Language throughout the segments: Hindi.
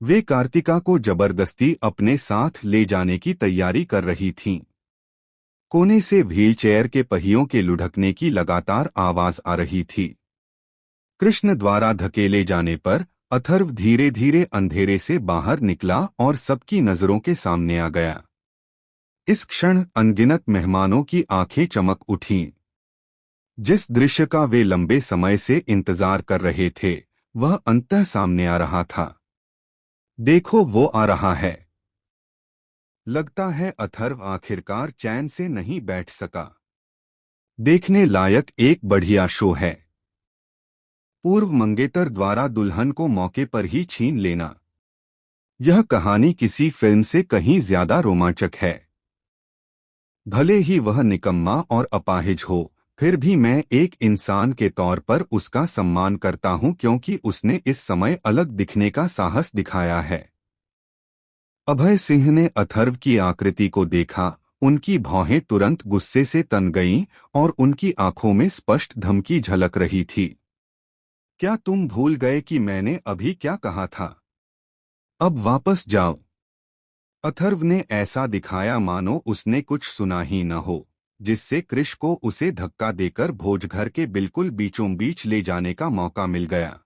वे कार्तिका को जबरदस्ती अपने साथ ले जाने की तैयारी कर रही थीं। कोने से व्हीलचेयर के पहियों के लुढ़कने की लगातार आवाज आ रही थी। कृष्ण द्वारा धकेले जाने पर अथर्व धीरे धीरे अंधेरे से बाहर निकला और सबकी नजरों के सामने आ गया। इस क्षण अनगिनत मेहमानों की आंखें चमक उठीं। जिस दृश्य का वे लंबे समय से इंतजार कर रहे थे वह अंततः सामने आ रहा था। देखो, वो आ रहा है। लगता है अथर्व आखिरकार चैन से नहीं बैठ सका। देखने लायक एक बढ़िया शो है। पूर्व मंगेतर द्वारा दुल्हन को मौके पर ही छीन लेना। यह कहानी किसी फिल्म से कहीं ज्यादा रोमांचक है। भले ही वह निकम्मा और अपाहिज हो, फिर भी मैं एक इंसान के तौर पर उसका सम्मान करता हूं क्योंकि उसने इस समय अलग दिखने का साहस दिखाया है। अभय सिंह ने अथर्व की आकृति को देखा। उनकी भौहें तुरंत गुस्से से तन गईं और उनकी आंखों में स्पष्ट धमकी झलक रही थी। क्या तुम भूल गए कि मैंने अभी क्या कहा था? अब वापस जाओ। अथर्व ने ऐसा दिखाया मानो उसने कुछ सुना ही न हो, जिससे कृष को उसे धक्का देकर भोजघर के बिल्कुल बीचों बीच ले जाने का मौका मिल गया।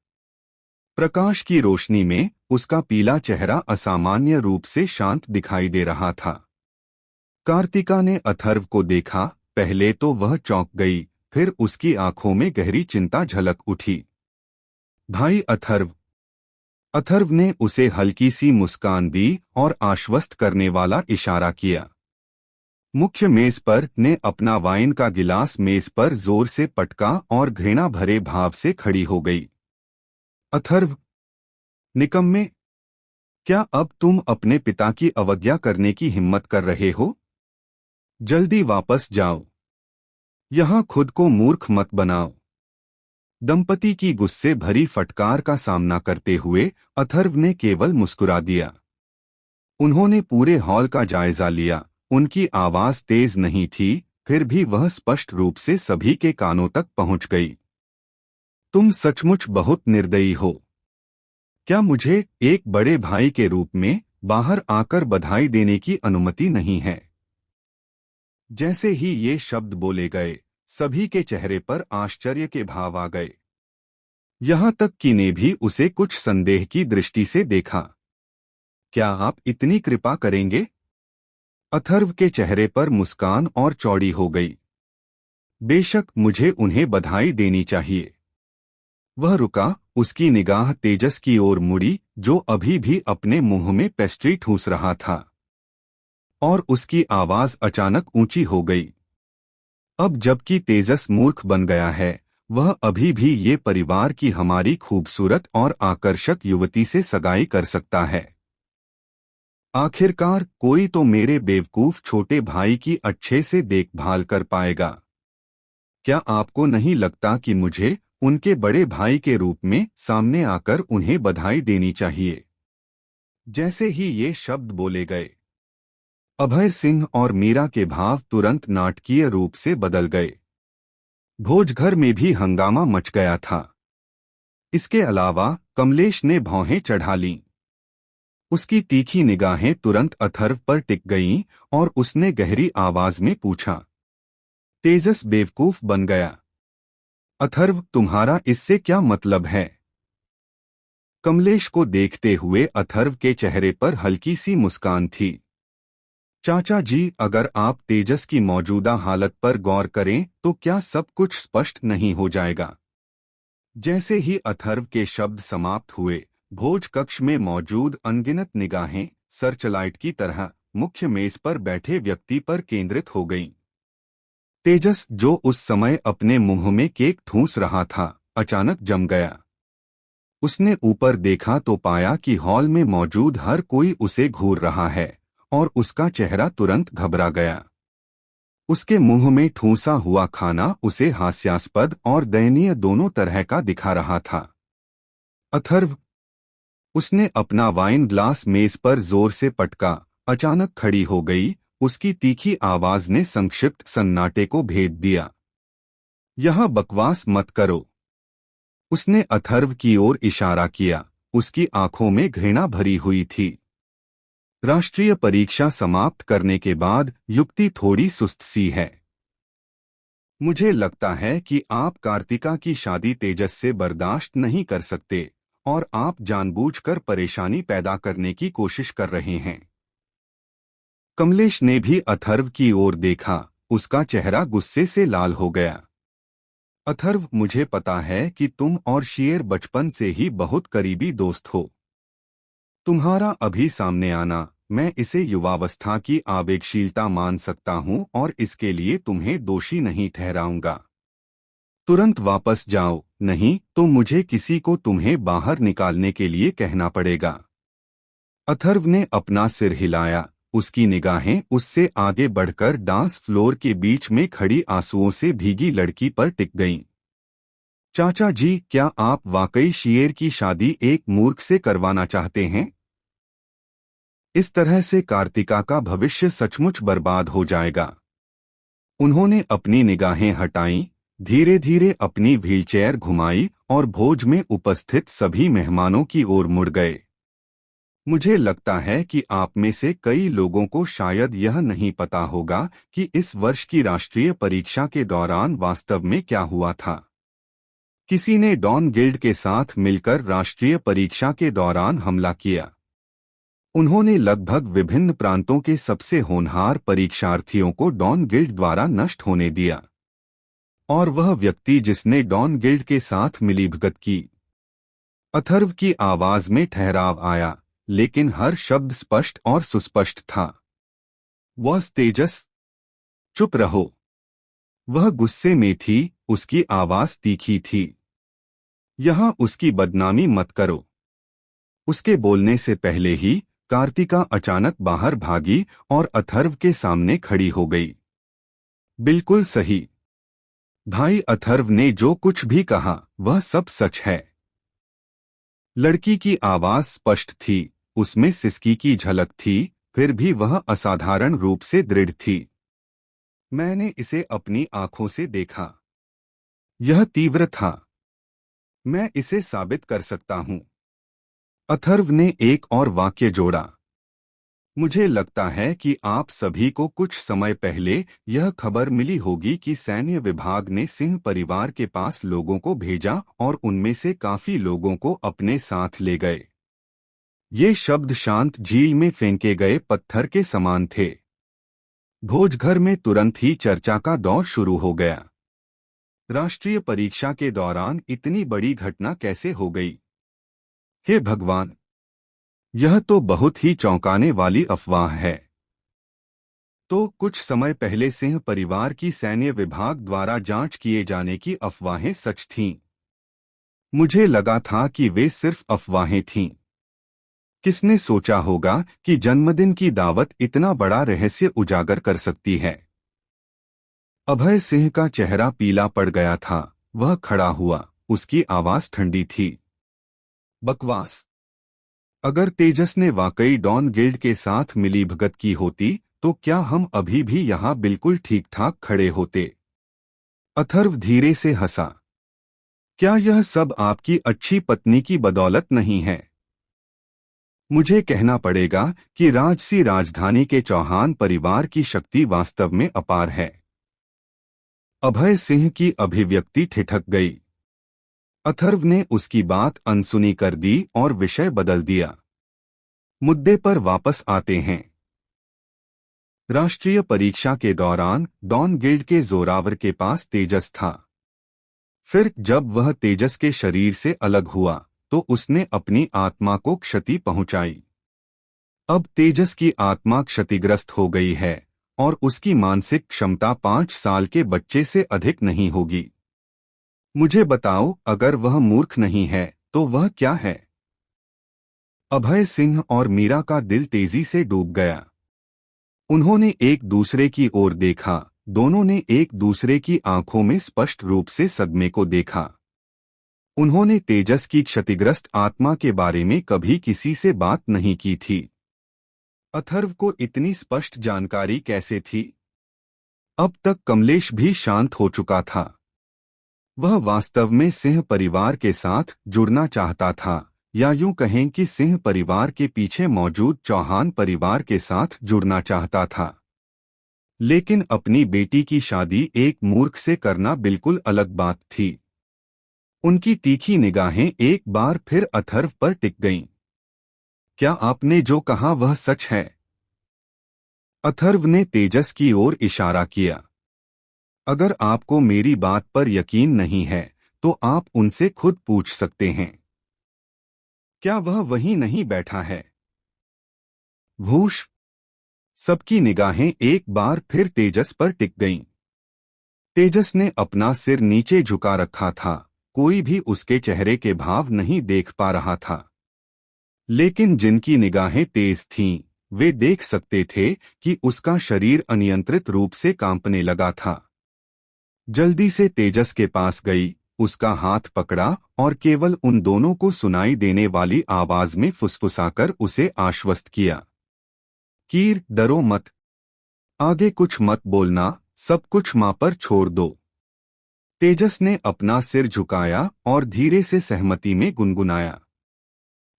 प्रकाश की रोशनी में उसका पीला चेहरा असामान्य रूप से शांत दिखाई दे रहा था। कार्तिका ने अथर्व को देखा। पहले तो वह चौंक गई, फिर उसकी आंखों में गहरी चिंता झलक उठी। भाई अथर्व। अथर्व ने उसे हल्की सी मुस्कान दी और आश्वस्त करने वाला इशारा किया। मुख्य मेज पर ने अपना वाइन का गिलास मेज पर जोर से पटका और घृणा भरे भाव से खड़ी हो गई। अथर्व, निकम्मे, क्या अब तुम अपने पिता की अवज्ञा करने की हिम्मत कर रहे हो? जल्दी वापस जाओ। यहां खुद को मूर्ख मत बनाओ। दंपति की गुस्से भरी फटकार का सामना करते हुए अथर्व ने केवल मुस्कुरा दिया। उन्होंने पूरे हॉल का जायजा लिया। उनकी आवाज तेज नहीं थी, फिर भी वह स्पष्ट रूप से सभी के कानों तक पहुंच गई। तुम सचमुच बहुत निर्दयी हो। क्या मुझे एक बड़े भाई के रूप में बाहर आकर बधाई देने की अनुमति नहीं है? जैसे ही ये शब्द बोले गए, सभी के चेहरे पर आश्चर्य के भाव आ गए। यहां तक कि ने भी उसे कुछ संदेह की दृष्टि से देखा। क्या आप इतनी कृपा करेंगे? अथर्व के चेहरे पर मुस्कान और चौड़ी हो गई। बेशक, मुझे उन्हें बधाई देनी चाहिए। वह रुका। उसकी निगाह तेजस की ओर मुड़ी, जो अभी भी अपने मुंह में पेस्ट्री ठूस रहा था, और उसकी आवाज अचानक ऊंची हो गई। अब जबकि तेजस मूर्ख बन गया है, वह अभी भी ये परिवार की हमारी खूबसूरत और आकर्षक युवती से सगाई कर सकता है। आखिरकार कोई तो मेरे बेवकूफ छोटे भाई की अच्छे से देखभाल कर पाएगा। क्या आपको नहीं लगता कि मुझे उनके बड़े भाई के रूप में सामने आकर उन्हें बधाई देनी चाहिए? जैसे ही ये शब्द बोले गए, अभय सिंह और मीरा के भाव तुरंत नाटकीय रूप से बदल गए। भोजघर में भी हंगामा मच गया था। इसके अलावा कमलेश ने भौहें चढ़ा लीं। उसकी तीखी निगाहें तुरंत अथर्व पर टिक गईं और उसने गहरी आवाज में पूछा, तेजस बेवकूफ बन गया? अथर्व, तुम्हारा इससे क्या मतलब है? कमलेश को देखते हुए अथर्व के चेहरे पर हल्की सी मुस्कान थी। चाचा जी, अगर आप तेजस की मौजूदा हालत पर गौर करें तो क्या सब कुछ स्पष्ट नहीं हो जाएगा? जैसे ही अथर्व के शब्द समाप्त हुए, भोज कक्ष में मौजूद अनगिनत निगाहें सर्चलाइट की तरह मुख्य मेज पर बैठे व्यक्ति पर केंद्रित हो गईं। तेजस, जो उस समय अपने मुंह में केक ठूंस रहा था, अचानक जम गया। उसने ऊपर देखा तो पाया कि हॉल में मौजूद हर कोई उसे घूर रहा है, और उसका चेहरा तुरंत घबरा गया। उसके मुंह में ठूंसा हुआ खाना उसे हास्यास्पद और दयनीय दोनों तरह का दिखा रहा था। अथर्व। उसने अपना वाइन ग्लास मेज पर जोर से पटका। अचानक खड़ी हो गई। उसकी तीखी आवाज ने संक्षिप्त सन्नाटे को भेद दिया। यहां बकवास मत करो। उसने अथर्व की ओर इशारा किया। उसकी आंखों में घृणा भरी हुई थी। राष्ट्रीय परीक्षा समाप्त करने के बाद युक्ति थोड़ी सुस्त सी है। मुझे लगता है कि आप कार्तिका की शादी तेजस से बर्दाश्त नहीं कर सकते और आप जानबूझकर परेशानी पैदा करने की कोशिश कर रहे हैं। कमलेश ने भी अथर्व की ओर देखा। उसका चेहरा गुस्से से लाल हो गया। अथर्व, मुझे पता है कि तुम और शेर बचपन से ही बहुत करीबी दोस्त हो। तुम्हारा अभी सामने आना, मैं इसे युवावस्था की आवेगशीलता मान सकता हूं और इसके लिए तुम्हें दोषी नहीं ठहराऊंगा। तुरंत वापस जाओ, नहीं तो मुझे किसी को तुम्हें बाहर निकालने के लिए कहना पड़ेगा। अथर्व ने अपना सिर हिलाया। उसकी निगाहें उससे आगे बढ़कर डांस फ्लोर के बीच में खड़ी आंसुओं से भीगी लड़की पर टिक गईं। चाचा जी, क्या आप वाकई शेर की शादी एक मूर्ख से करवाना चाहते हैं? इस तरह से कार्तिका का भविष्य सचमुच बर्बाद हो जाएगा। उन्होंने अपनी निगाहें हटाईं, धीरे धीरे अपनी व्हीलचेयर घुमाई और भोज में उपस्थित सभी मेहमानों की ओर मुड़ गए। मुझे लगता है कि आप में से कई लोगों को शायद यह नहीं पता होगा कि इस वर्ष की राष्ट्रीय परीक्षा के दौरान वास्तव में क्या हुआ था। किसी ने डॉन गिल्ड के साथ मिलकर राष्ट्रीय परीक्षा के दौरान हमला किया। उन्होंने लगभग विभिन्न प्रांतों के सबसे होनहार परीक्षार्थियों को डॉन गिल्ड द्वारा नष्ट होने दिया। और वह व्यक्ति जिसने डॉन गिल्ड के साथ मिलीभगत की। अथर्व की आवाज में ठहराव आया, लेकिन हर शब्द स्पष्ट और सुस्पष्ट था। वॉस तेजस? चुप रहो। वह गुस्से में थी, उसकी आवाज तीखी थी। यहां उसकी बदनामी मत करो। उसके बोलने से पहले ही कार्तिका अचानक बाहर भागी और अथर्व के सामने खड़ी हो गई। बिल्कुल सही। भाई अथर्व ने जो कुछ भी कहा वह सब सच है। लड़की की आवाज स्पष्ट थी, उसमें सिसकी की झलक थी, फिर भी वह असाधारण रूप से दृढ़ थी। मैंने इसे अपनी आंखों से देखा। यह तीव्र था। मैं इसे साबित कर सकता हूं। अथर्व ने एक और वाक्य जोड़ा। मुझे लगता है कि आप सभी को कुछ समय पहले यह खबर मिली होगी कि सैन्य विभाग ने सिंह परिवार के पास लोगों को भेजा और उनमें से काफी लोगों को अपने साथ ले गए। ये शब्द शांत झील में फेंके गए पत्थर के समान थे। भोजघर में तुरंत ही चर्चा का दौर शुरू हो गया। राष्ट्रीय परीक्षा के दौरान इतनी बड़ी घटना कैसे हो गई? हे भगवान! यह तो बहुत ही चौंकाने वाली अफवाह है। तो कुछ समय पहले सिंह परिवार की सैन्य विभाग द्वारा जांच किए जाने की अफवाहें सच थीं। मुझे लगा था कि वे सिर्फ अफवाहें थीं। किसने सोचा होगा कि जन्मदिन की दावत इतना बड़ा रहस्य उजागर कर सकती है? अभय सिंह का चेहरा पीला पड़ गया था। वह खड़ा हुआ, उसकी आवाज ठंडी थी। बकवास। अगर तेजस ने वाकई डॉन गिल्ड के साथ मिलीभगत की होती तो क्या हम अभी भी यहाँ बिल्कुल ठीक ठाक खड़े होते? अथर्व धीरे से हंसा। क्या यह सब आपकी अच्छी पत्नी की बदौलत नहीं है? मुझे कहना पड़ेगा कि राजसी राजधानी के चौहान परिवार की शक्ति वास्तव में अपार है। अभय सिंह की अभिव्यक्ति ठिठक गई। अथर्व ने उसकी बात अनसुनी कर दी और विषय बदल दिया। मुद्दे पर वापस आते हैं। राष्ट्रीय परीक्षा के दौरान डॉन गिल्ड के जोरावर के पास तेजस था। फिर जब वह तेजस के शरीर से अलग हुआ तो उसने अपनी आत्मा को क्षति पहुंचाई। अब तेजस की आत्मा क्षतिग्रस्त हो गई है और उसकी मानसिक क्षमता 5 साल के बच्चे से अधिक नहीं होगी। मुझे बताओ, अगर वह मूर्ख नहीं है तो वह क्या है? अभय सिंह और मीरा का दिल तेजी से डूब गया। उन्होंने एक दूसरे की ओर देखा। दोनों ने एक दूसरे की आंखों में स्पष्ट रूप से सदमे को देखा। उन्होंने तेजस की क्षतिग्रस्त आत्मा के बारे में कभी किसी से बात नहीं की थी। अथर्व को इतनी स्पष्ट जानकारी कैसे थी? अब तक कमलेश भी शांत हो चुका था। वह वास्तव में सिंह परिवार के साथ जुड़ना चाहता था, या यूं कहें कि सिंह परिवार के पीछे मौजूद चौहान परिवार के साथ जुड़ना चाहता था। लेकिन अपनी बेटी की शादी एक मूर्ख से करना बिल्कुल अलग बात थी। उनकी तीखी निगाहें एक बार फिर अथर्व पर टिक गईं। क्या आपने जो कहा वह सच है? अथर्व ने तेजस की ओर इशारा किया। अगर आपको मेरी बात पर यकीन नहीं है तो आप उनसे खुद पूछ सकते हैं। क्या वह वहीं नहीं बैठा है? भूष। सबकी निगाहें एक बार फिर तेजस पर टिक गईं। तेजस ने अपना सिर नीचे झुका रखा था, कोई भी उसके चेहरे के भाव नहीं देख पा रहा था। लेकिन जिनकी निगाहें तेज थीं, वे देख सकते थे कि उसका शरीर अनियंत्रित रूप से कांपने लगा था। जल्दी से तेजस के पास गई, उसका हाथ पकड़ा और केवल उन दोनों को सुनाई देने वाली आवाज में फुसफुसाकर उसे आश्वस्त किया। कीर, डरो मत। आगे कुछ मत बोलना, सब कुछ मां पर छोड़ दो। तेजस ने अपना सिर झुकाया और धीरे से सहमति में गुनगुनाया।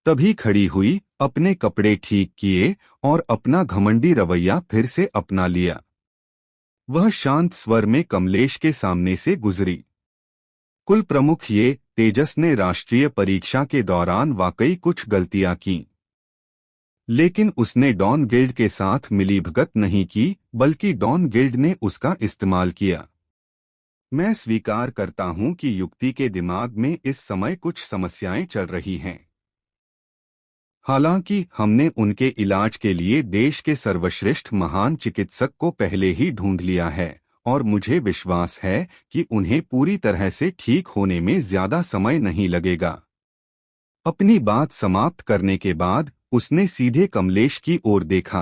तभी खड़ी हुई, अपने कपड़े ठीक किए और अपना घमंडी रवैया फिर से अपना लिया। वह शांत स्वर में कमलेश के सामने से गुजरी। कुल प्रमुख ये, तेजस ने राष्ट्रीय परीक्षा के दौरान वाकई कुछ गलतियां की। लेकिन उसने डॉन गिल्ड के साथ मिलीभगत नहीं की, बल्कि डॉन गिल्ड ने उसका इस्तेमाल किया। मैं स्वीकार करता हूं कि युक्ति के दिमाग में इस समय कुछ समस्याएं चल रही हैं। हालांकि हमने उनके इलाज के लिए देश के सर्वश्रेष्ठ महान चिकित्सक को पहले ही ढूंढ लिया है और मुझे विश्वास है कि उन्हें पूरी तरह से ठीक होने में ज्यादा समय नहीं लगेगा। अपनी बात समाप्त करने के बाद उसने सीधे कमलेश की ओर देखा।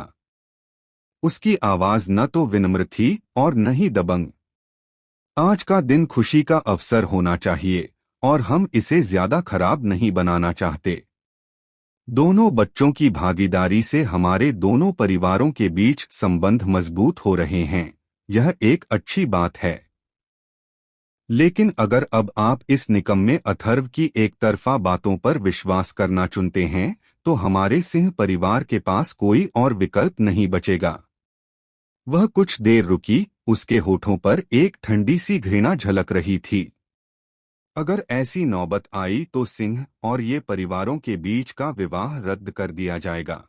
उसकी आवाज न तो विनम्र थी और न ही दबंग। आज का दिन खुशी का अवसर होना चाहिए और हम इसे ज्यादा खराब नहीं बनाना चाहते। दोनों बच्चों की भागीदारी से हमारे दोनों परिवारों के बीच संबंध मजबूत हो रहे हैं, यह एक अच्छी बात है। लेकिन अगर अब आप इस निकम्मे अथर्व की एकतरफा बातों पर विश्वास करना चुनते हैं तो हमारे सिंह परिवार के पास कोई और विकल्प नहीं बचेगा। वह कुछ देर रुकी, उसके होठों पर एक ठंडी सी घृणा झलक रही थी। अगर ऐसी नौबत आई तो सिंह और ये परिवारों के बीच का विवाह रद्द कर दिया जाएगा।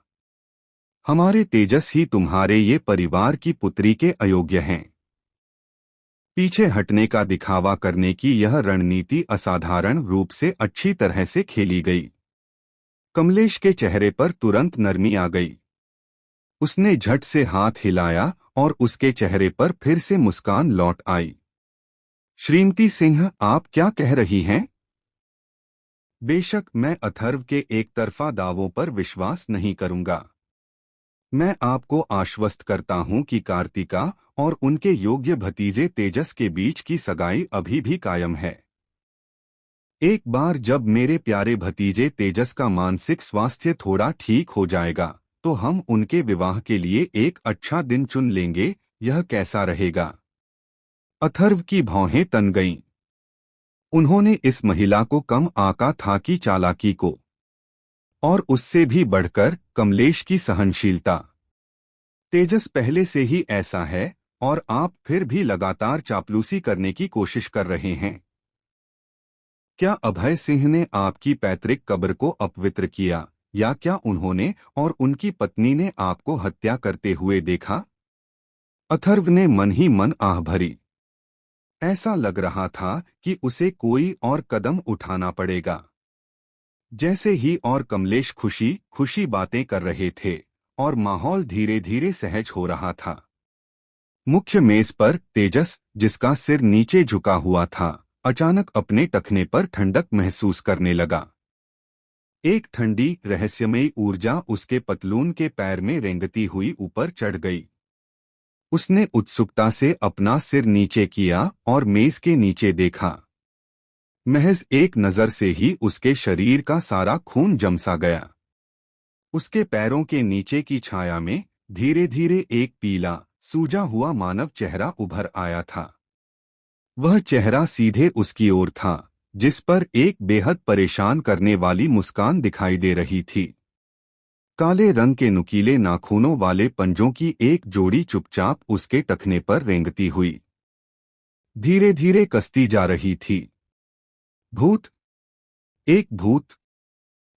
हमारे तेजस ही तुम्हारे ये परिवार की पुत्री के अयोग्य हैं। पीछे हटने का दिखावा करने की यह रणनीति असाधारण रूप से अच्छी तरह से खेली गई। कमलेश के चेहरे पर तुरंत नरमी आ गई। उसने झट से हाथ हिलाया और उसके चेहरे पर फिर से मुस्कान लौट आई। श्रीमती सिंह, आप क्या कह रही हैं? बेशक मैं अथर्व के एकतरफा दावों पर विश्वास नहीं करूंगा। मैं आपको आश्वस्त करता हूं कि कार्तिका और उनके योग्य भतीजे तेजस के बीच की सगाई अभी भी कायम है। एक बार जब मेरे प्यारे भतीजे तेजस का मानसिक स्वास्थ्य थोड़ा ठीक हो जाएगा तो हम उनके विवाह के लिए एक अच्छा दिन चुन लेंगे। यह कैसा रहेगा? अथर्व की भौहें तन गईं। उन्होंने इस महिला को कम आका था कि चालाकी को, और उससे भी बढ़कर कमलेश की सहनशीलता। तेजस पहले से ही ऐसा है और आप फिर भी लगातार चापलूसी करने की कोशिश कर रहे हैं। क्या अभय सिंह ने आपकी पैतृक कब्र को अपवित्र किया या क्या उन्होंने और उनकी पत्नी ने आपको हत्या करते हुए देखा? अथर्व ने मन ही मन आह भरी। ऐसा लग रहा था कि उसे कोई और कदम उठाना पड़ेगा। जैसे ही और कमलेश खुशी खुशी बातें कर रहे थे और माहौल धीरे धीरे सहज हो रहा था। मुख्य मेज पर तेजस, जिसका सिर नीचे झुका हुआ था, अचानक अपने टखने पर ठंडक महसूस करने लगा। एक ठंडी रहस्यमयी ऊर्जा उसके पतलून के पैर में रेंगती हुई ऊपर चढ़ गई। उसने उत्सुकता से अपना सिर नीचे किया और मेज के नीचे देखा। महज एक नजर से ही उसके शरीर का सारा खून जमसा गया। उसके पैरों के नीचे की छाया में धीरे धीरे एक पीला सूजा हुआ मानव चेहरा उभर आया था। वह चेहरा सीधे उसकी ओर था, जिस पर एक बेहद परेशान करने वाली मुस्कान दिखाई दे रही थी। काले रंग के नुकीले नाखूनों वाले पंजों की एक जोड़ी चुपचाप उसके टखने पर रेंगती हुई धीरे धीरे कसती जा रही थी। भूत, एक भूत।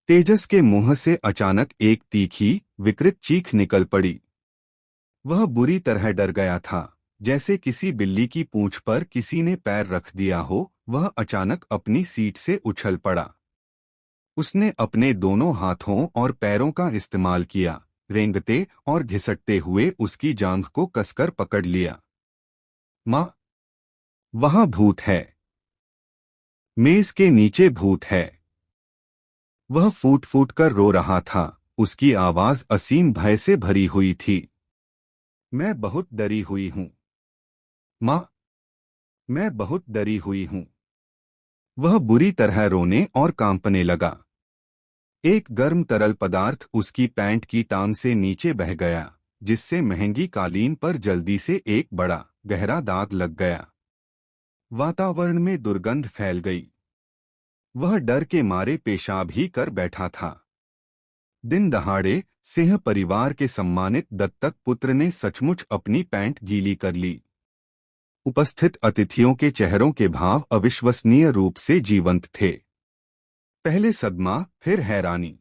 तेजस के मुंह से अचानक एक तीखी, विकृत चीख निकल पड़ी। वह बुरी तरह डर गया था, जैसे किसी बिल्ली की पूंछ पर किसी ने पैर रख दिया हो। वह अचानक अपनी सीट से उछल पड़ा। उसने अपने दोनों हाथों और पैरों का इस्तेमाल किया, रेंगते और घिसटते हुए उसकी जांघ को कसकर पकड़ लिया। माँ, वहां भूत है। मेज के नीचे भूत है। वह फूट फूट कर रो रहा था, उसकी आवाज असीम भय से भरी हुई थी। मैं बहुत डरी हुई हूं माँ, मैं बहुत डरी हुई हूं। वह बुरी तरह रोने और कांपने लगा। एक गर्म तरल पदार्थ उसकी पैंट की टांग से नीचे बह गया, जिससे महंगी कालीन पर जल्दी से एक बड़ा, गहरा दाग लग गया। वातावरण में दुर्गंध फैल गई। वह डर के मारे पेशाब ही कर बैठा था। दिन दहाड़े सिंह परिवार के सम्मानित दत्तक पुत्र ने सचमुच अपनी पैंट गीली कर ली। उपस्थित अतिथियों के चेहरों के भाव अविश्वसनीय रूप से जीवंत थे। पहले सदमा, फिर हैरानी।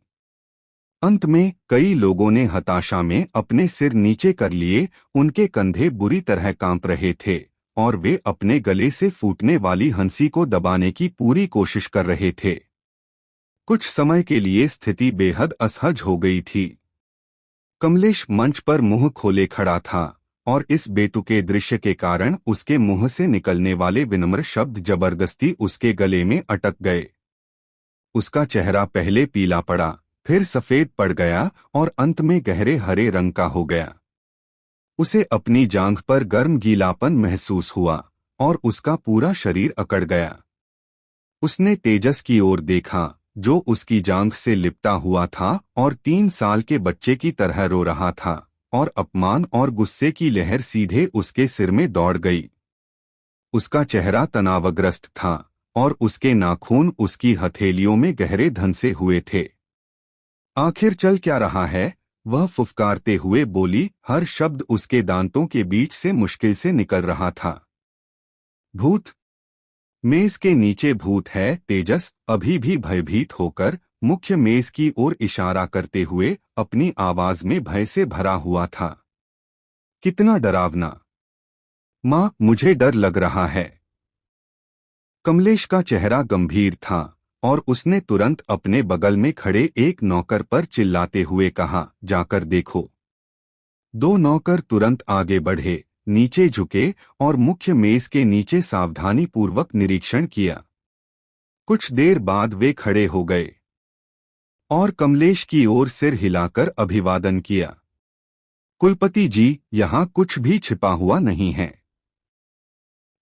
अंत में कई लोगों ने हताशा में अपने सिर नीचे कर लिए। उनके कंधे बुरी तरह कांप रहे थे और वे अपने गले से फूटने वाली हंसी को दबाने की पूरी कोशिश कर रहे थे। कुछ समय के लिए स्थिति बेहद असहज हो गई थी। कमलेश मंच पर मुंह खोले खड़ा था और इस बेतुके दृश्य के कारण उसके मुंह से निकलने वाले विनम्र शब्द जबरदस्ती उसके गले में अटक गए। उसका चेहरा पहले पीला पड़ा, फिर सफेद पड़ गया और अंत में गहरे हरे रंग का हो गया। उसे अपनी जांघ पर गर्म गीलापन महसूस हुआ और उसका पूरा शरीर अकड़ गया। उसने तेजस की ओर देखा, जो उसकी जांघ से लिपटा हुआ था और 3 साल के बच्चे की तरह रो रहा था, और अपमान और गुस्से की लहर सीधे उसके सिर में दौड़ गई। उसका चेहरा तनावग्रस्त था और उसके नाखून उसकी हथेलियों में गहरे धंसे हुए थे। आखिर चल क्या रहा है? वह फुफकारते हुए बोली, हर शब्द उसके दांतों के बीच से मुश्किल से निकल रहा था। भूत, मेज के नीचे भूत है। तेजस अभी भी भयभीत होकर मुख्य मेज की ओर इशारा करते हुए अपनी आवाज में भय से भरा हुआ था। कितना डरावना! माँ, मुझे डर लग रहा है। कमलेश का चेहरा गंभीर था और उसने तुरंत अपने बगल में खड़े एक नौकर पर चिल्लाते हुए कहा, जाकर देखो। 2 नौकर तुरंत आगे बढ़े, नीचे झुके और मुख्य मेज के नीचे सावधानी पूर्वक निरीक्षण किया। कुछ देर बाद वे खड़े हो गए और कमलेश की ओर सिर हिलाकर अभिवादन किया। कुलपति जी, यहाँ कुछ भी छिपा हुआ नहीं है।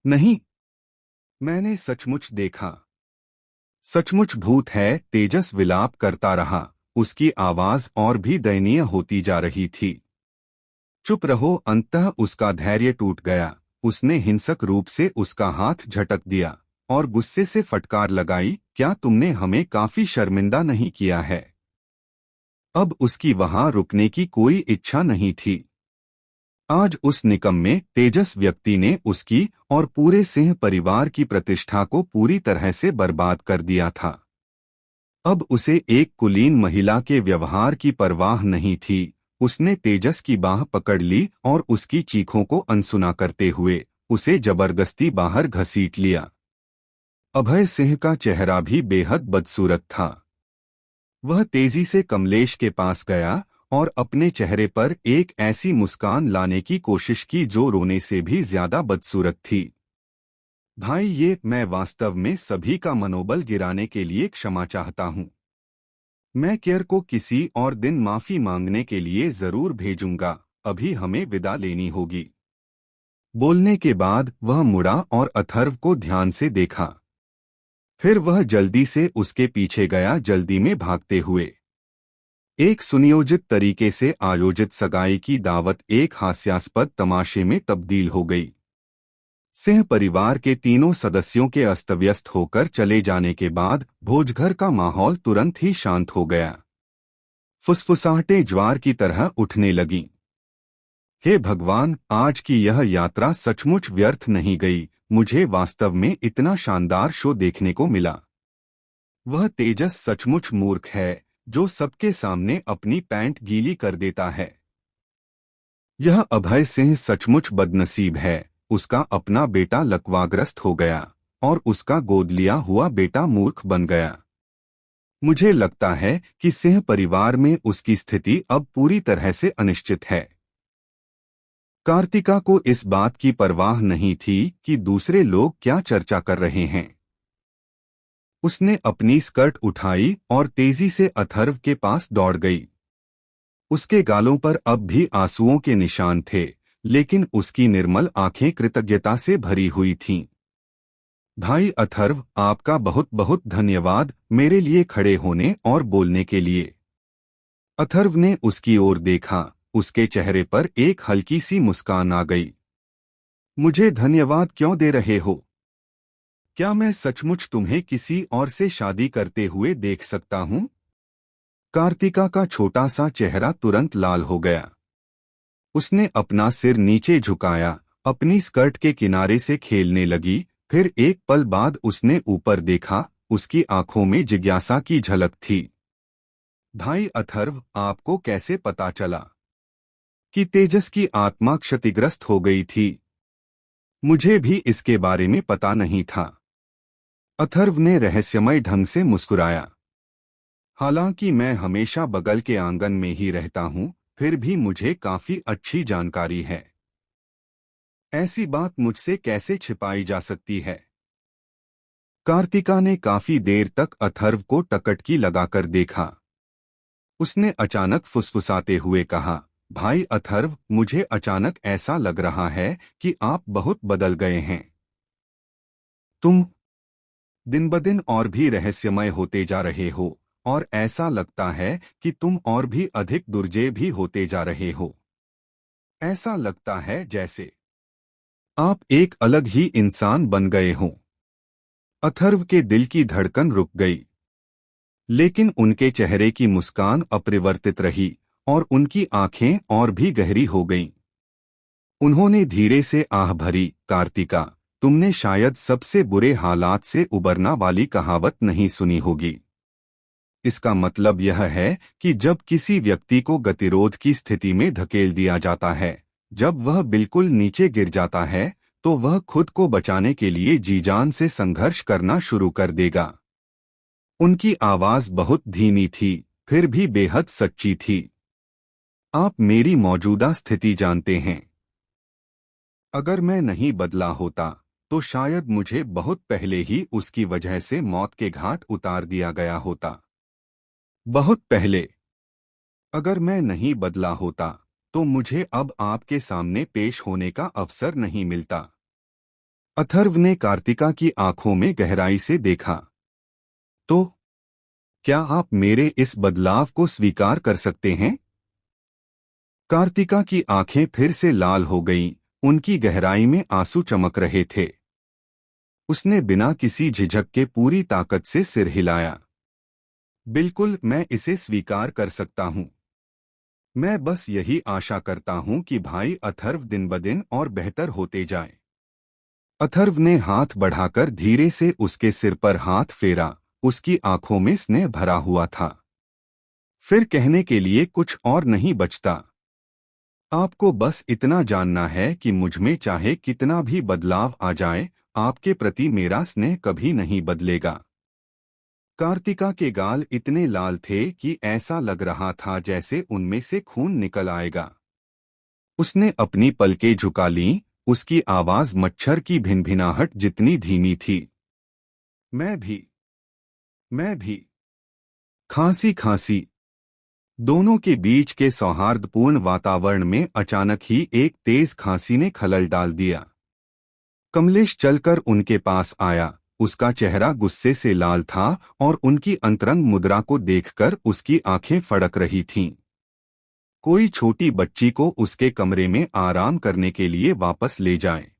नहीं, मैंने सचमुच देखा। सचमुच भूत है। तेजस विलाप करता रहा, उसकी आवाज और भी दयनीय होती जा रही थी। चुप रहो। अंततः उसका धैर्य टूट गया। उसने हिंसक रूप से उसका हाथ झटक दिया और गुस्से से फटकार लगाई, क्या तुमने हमें काफी शर्मिंदा नहीं किया है? अब उसकी वहां रुकने की कोई इच्छा नहीं थी। आज उस निकम्मे तेजस व्यक्ति ने उसकी और पूरे सिंह परिवार की प्रतिष्ठा को पूरी तरह से बर्बाद कर दिया था। अब उसे एक कुलीन महिला के व्यवहार की परवाह नहीं थी। उसने तेजस की बाह पकड़ ली और उसकी चीखों को अनसुना करते हुए उसे जबरदस्ती बाहर घसीट लिया। अभय सिंह का चेहरा भी बेहद बदसूरत था। वह तेजी से कमलेश के पास गया और अपने चेहरे पर एक ऐसी मुस्कान लाने की कोशिश की जो रोने से भी ज्यादा बदसूरत थी। भाई, मैं वास्तव में सभी का मनोबल गिराने के लिए क्षमा चाहता हूं। मैं केयर को किसी और दिन माफी मांगने के लिए जरूर भेजूंगा। अभी हमें विदा लेनी होगी। बोलने के बाद वह मुड़ा और अथर्व को ध्यान से देखा। फिर वह जल्दी से उसके पीछे गया, जल्दी में भागते हुए। एक सुनियोजित तरीके से आयोजित सगाई की दावत एक हास्यास्पद तमाशे में तब्दील हो गई। सिंह परिवार के तीनों सदस्यों के अस्तव्यस्त होकर चले जाने के बाद भोजघर का माहौल तुरंत ही शांत हो गया। फुसफुसाहटें ज्वार की तरह उठने लगीं। हे भगवान, आज की यह यात्रा सचमुच व्यर्थ नहीं गई। मुझे वास्तव में इतना शानदार शो देखने को मिला। वह तेजस सचमुच मूर्ख है जो सबके सामने अपनी पैंट गीली कर देता है। यह अभय सिंह सचमुच बदनसीब है। उसका अपना बेटा लकवाग्रस्त हो गया और उसका गोद लिया हुआ बेटा मूर्ख बन गया। मुझे लगता है कि सिंह परिवार में उसकी स्थिति अब पूरी तरह से अनिश्चित है। कार्तिका को इस बात की परवाह नहीं थी कि दूसरे लोग क्या चर्चा कर रहे हैं। उसने अपनी स्कर्ट उठाई और तेजी से अथर्व के पास दौड़ गई। उसके गालों पर अब भी आंसुओं के निशान थे, लेकिन उसकी निर्मल आंखें कृतज्ञता से भरी हुई थीं। भाई अथर्व, आपका बहुत बहुत धन्यवाद मेरे लिए खड़े होने और बोलने के लिए। अथर्व ने उसकी ओर देखा। उसके चेहरे पर एक हल्की सी मुस्कान आ गई। मुझे धन्यवाद क्यों दे रहे हो? क्या मैं सचमुच तुम्हें किसी और से शादी करते हुए देख सकता हूं? कार्तिका का छोटा सा चेहरा तुरंत लाल हो गया। उसने अपना सिर नीचे झुकाया, अपनी स्कर्ट के किनारे से खेलने लगी। फिर एक पल बाद उसने ऊपर देखा। उसकी आंखों में जिज्ञासा की झलक थी। भाई अथर्व, आपको कैसे पता चला कि तेजस की आत्मा क्षतिग्रस्त हो गई थी? मुझे भी इसके बारे में पता नहीं था। अथर्व ने रहस्यमय ढंग से मुस्कुराया। हालांकि मैं हमेशा बगल के आंगन में ही रहता हूं, फिर भी मुझे काफी अच्छी जानकारी है। ऐसी बात मुझसे कैसे छिपाई जा सकती है? कार्तिका ने काफी देर तक अथर्व को टकटकी लगाकर देखा। उसने अचानक फुसफुसाते हुए कहा, भाई अथर्व, मुझे अचानक ऐसा लग रहा है कि आप बहुत बदल गए हैं। तुम दिन ब दिन और भी रहस्यमय होते जा रहे हो और ऐसा लगता है कि तुम और भी अधिक दुर्जेय भी होते जा रहे हो। ऐसा लगता है जैसे आप एक अलग ही इंसान बन गए हों। अथर्व के दिल की धड़कन रुक गई, लेकिन उनके चेहरे की मुस्कान अपरिवर्तित रही और उनकी आंखें और भी गहरी हो गईं। उन्होंने धीरे से आह भरी, कार्तिका, तुमने शायद सबसे बुरे हालात से उबरना वाली कहावत नहीं सुनी होगी। इसका मतलब यह है कि जब किसी व्यक्ति को गतिरोध की स्थिति में धकेल दिया जाता है, जब वह बिल्कुल नीचे गिर जाता है, तो वह खुद को बचाने के लिए जी जान से संघर्ष करना शुरू कर देगा। उनकी आवाज बहुत धीमी थी, फिर भी बेहद सच्ची थी। आप मेरी मौजूदा स्थिति जानते हैं। अगर मैं नहीं बदला होता तो शायद मुझे बहुत पहले ही उसकी वजह से मौत के घाट उतार दिया गया होता। बहुत पहले। अगर मैं नहीं बदला होता तो मुझे अब आपके सामने पेश होने का अवसर नहीं मिलता। अथर्व ने कार्तिका की आंखों में गहराई से देखा। तो क्या आप मेरे इस बदलाव को स्वीकार कर सकते हैं? कार्तिका की आंखें फिर से लाल हो गईं, उनकी गहराई में आंसू चमक रहे थे। उसने बिना किसी झिझक के पूरी ताकत से सिर हिलाया। बिल्कुल, मैं इसे स्वीकार कर सकता हूं। मैं बस यही आशा करता हूं कि भाई अथर्व दिन ब दिन और बेहतर होते जाए। अथर्व ने हाथ बढ़ाकर धीरे से उसके सिर पर हाथ फेरा। उसकी आंखों में स्नेह भरा हुआ था। फिर कहने के लिए कुछ और नहीं बचता। आपको बस इतना जानना है कि मुझमें चाहे कितना भी बदलाव आ जाए, आपके प्रति मेरा स्नेह कभी नहीं बदलेगा। कार्तिका के गाल इतने लाल थे कि ऐसा लग रहा था जैसे उनमें से खून निकल आएगा। उसने अपनी पलकें झुका लीं, उसकी आवाज मच्छर की भिनभिनाहट जितनी धीमी थी। मैं भी। खांसी खांसी। दोनों के बीच के सौहार्दपूर्ण वातावरण में अचानक ही एक तेज खांसी ने खलल डाल दिया। कमलेश चलकर उनके पास आया। उसका चेहरा गुस्से से लाल था और उनकी अंतरंग मुद्रा को देखकर उसकी आंखें फड़क रही थीं। कोई छोटी बच्ची को उसके कमरे में आराम करने के लिए वापस ले जाए।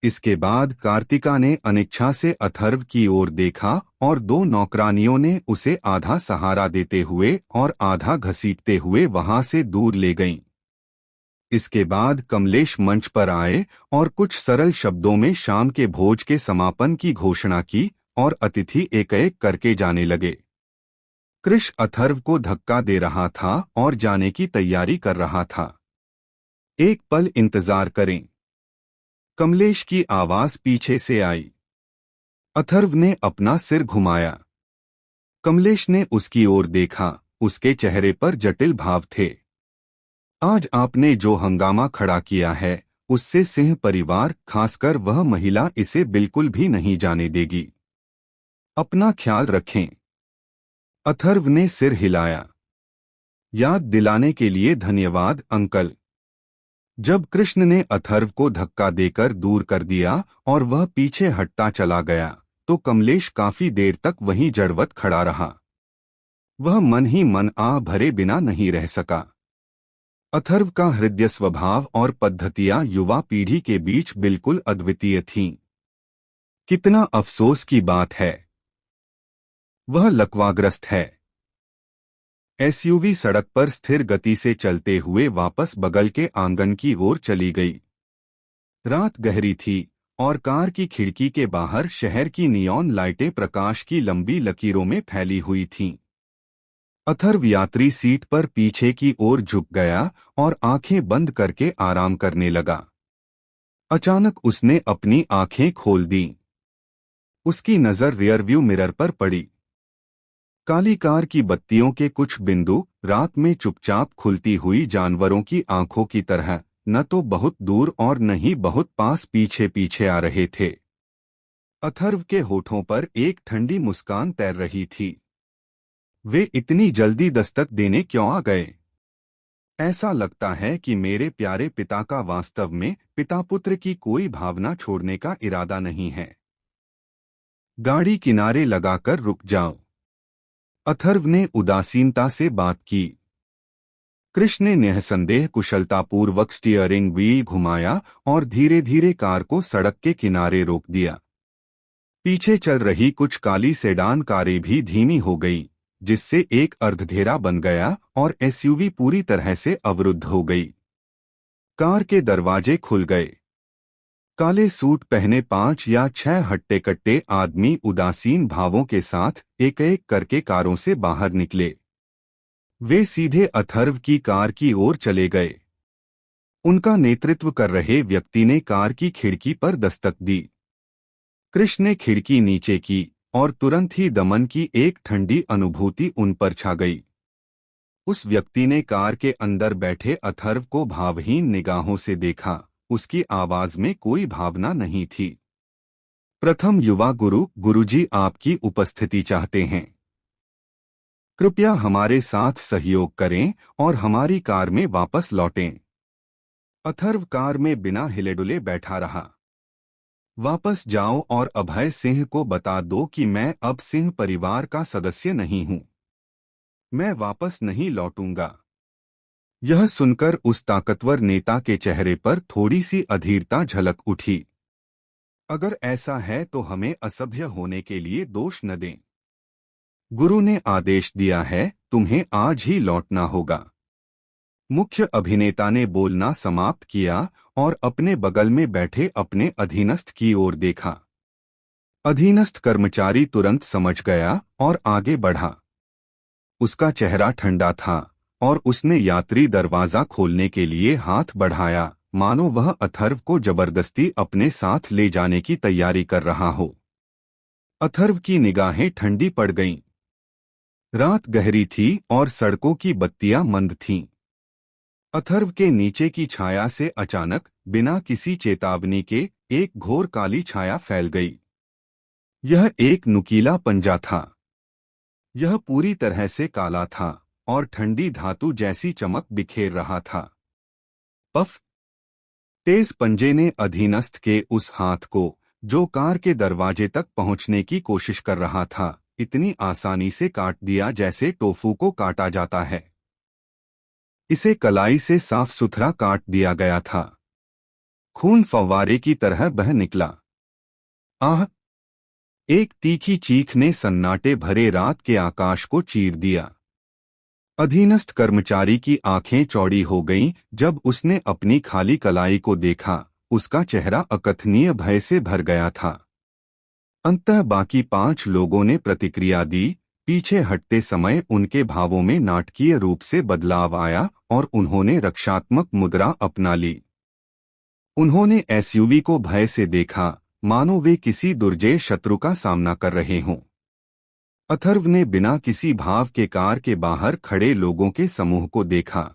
इसके बाद कार्तिका ने अनिच्छा से अथर्व की ओर देखा और दो नौकरानियों ने उसे आधा सहारा देते हुए और आधा घसीटते हुए वहां से दूर ले गईं। इसके बाद कमलेश मंच पर आए और कुछ सरल शब्दों में शाम के भोज के समापन की घोषणा की और अतिथि एक एक करके जाने लगे। कृष अथर्व को धक्का दे रहा था और जाने की तैयारी कर रहा था। एक पल इंतजार करें। कमलेश की आवाज पीछे से आई। अथर्व ने अपना सिर घुमाया। कमलेश ने उसकी ओर देखा। उसके चेहरे पर जटिल भाव थे। आज आपने जो हंगामा खड़ा किया है उससे सिंह परिवार, खासकर वह महिला, इसे बिल्कुल भी नहीं जाने देगी। अपना ख्याल रखें। अथर्व ने सिर हिलाया। याद दिलाने के लिए धन्यवाद अंकल। जब कृष्ण ने अथर्व को धक्का देकर दूर कर दिया और वह पीछे हटता चला गया तो कमलेश काफी देर तक वहीं जड़वत खड़ा रहा। वह मन ही मन आ भरे बिना नहीं रह सका। अथर्व का हृदय स्वभाव और पद्धतियां युवा पीढ़ी के बीच बिल्कुल अद्वितीय थीं। कितना अफसोस की बात है, वह लकवाग्रस्त है। एसयूवी सड़क पर स्थिर गति से चलते हुए वापस बगल के आंगन की ओर चली गई। रात गहरी थी और कार की खिड़की के बाहर शहर की नियॉन लाइटें प्रकाश की लंबी लकीरों में फैली हुई थीं। अथर्व यात्री सीट पर पीछे की ओर झुक गया और आंखें बंद करके आराम करने लगा। अचानक उसने अपनी आंखें खोल दी। उसकी नजर रियरव्यू मिरर पर पड़ी। काली कार की बत्तियों के कुछ बिंदु रात में चुपचाप खुलती हुई जानवरों की आंखों की तरह न तो बहुत दूर और न ही बहुत पास पीछे पीछे आ रहे थे। अथर्व के होठों पर एक ठंडी मुस्कान तैर रही थी। वे इतनी जल्दी दस्तक देने क्यों आ गए? ऐसा लगता है कि मेरे प्यारे पिता का वास्तव में पिता पुत्र की कोई भावना छोड़ने का इरादा नहीं है। गाड़ी किनारे लगाकर रुक जाओ। अथर्व ने उदासीनता से बात की। कृष्ण ने निःसंदेह कुशलतापूर्वक स्टीयरिंग व्हील घुमाया और धीरे धीरे कार को सड़क के किनारे रोक दिया। पीछे चल रही कुछ काली सेडान कारें भी धीमी हो गई, जिससे एक अर्धघेरा बन गया और एसयूवी पूरी तरह से अवरुद्ध हो गई। कार के दरवाजे खुल गए। काले सूट पहने 5 या 6 हट्टे कट्टे आदमी उदासीन भावों के साथ एक एक करके कारों से बाहर निकले। वे सीधे अथर्व की कार की ओर चले गए। उनका नेतृत्व कर रहे व्यक्ति ने कार की खिड़की पर दस्तक दी। कृष्ण ने खिड़की नीचे की और तुरंत ही दमन की एक ठंडी अनुभूति उन पर छा गई। उस व्यक्ति ने कार के अंदर बैठे अथर्व को भावहीन निगाहों से देखा। उसकी आवाज में कोई भावना नहीं थी। प्रथम युवा गुरुजी आपकी उपस्थिति चाहते हैं। कृपया हमारे साथ सहयोग करें और हमारी कार में वापस लौटें। अथर्व कार में बिना हिलेडुले बैठा रहा। वापस जाओ और अभय सिंह को बता दो कि मैं अब सिंह परिवार का सदस्य नहीं हूं। मैं वापस नहीं लौटूंगा। यह सुनकर उस ताकतवर नेता के चेहरे पर थोड़ी सी अधीरता झलक उठी। अगर ऐसा है तो हमें असभ्य होने के लिए दोष न दें। गुरु ने आदेश दिया है, तुम्हें आज ही लौटना होगा। मुख्य अभिनेता ने बोलना समाप्त किया और अपने बगल में बैठे अपने अधीनस्थ की ओर देखा। अधीनस्थ कर्मचारी तुरंत समझ गया और आगे बढ़ा। उसका चेहरा ठंडा था और उसने यात्री दरवाजा खोलने के लिए हाथ बढ़ाया, मानो वह अथर्व को जबरदस्ती अपने साथ ले जाने की तैयारी कर रहा हो। अथर्व की निगाहें ठंडी पड़ गईं। रात गहरी थी और सड़कों की बत्तियां मंद थीं। अथर्व के नीचे की छाया से अचानक, बिना किसी चेतावनी के, एक घोर काली छाया फैल गई। यह एक नुकीला पंजा था। यह पूरी तरह से काला था और ठंडी धातु जैसी चमक बिखेर रहा था। पफ! तेज पंजे ने अधीनस्थ के उस हाथ को, जो कार के दरवाजे तक पहुंचने की कोशिश कर रहा था, इतनी आसानी से काट दिया जैसे टोफू को काटा जाता है। इसे कलाई से साफ सुथरा काट दिया गया था। खून फव्वारे की तरह बह निकला। आह! एक तीखी चीख ने सन्नाटे भरे रात के आकाश को चीर दिया। अधीनस्थ कर्मचारी की आंखें चौड़ी हो गईं जब उसने अपनी खाली कलाई को देखा। उसका चेहरा अकथनीय भय से भर गया था। अंततः बाकी 5 लोगों ने प्रतिक्रिया दी। पीछे हटते समय उनके भावों में नाटकीय रूप से बदलाव आया और उन्होंने रक्षात्मक मुद्रा अपना ली। उन्होंने एसयूवी को भय से देखा, मानो वे किसी दुर्जय शत्रु का सामना कर रहे हों। अथर्व ने बिना किसी भाव के कार के बाहर खड़े लोगों के समूह को देखा।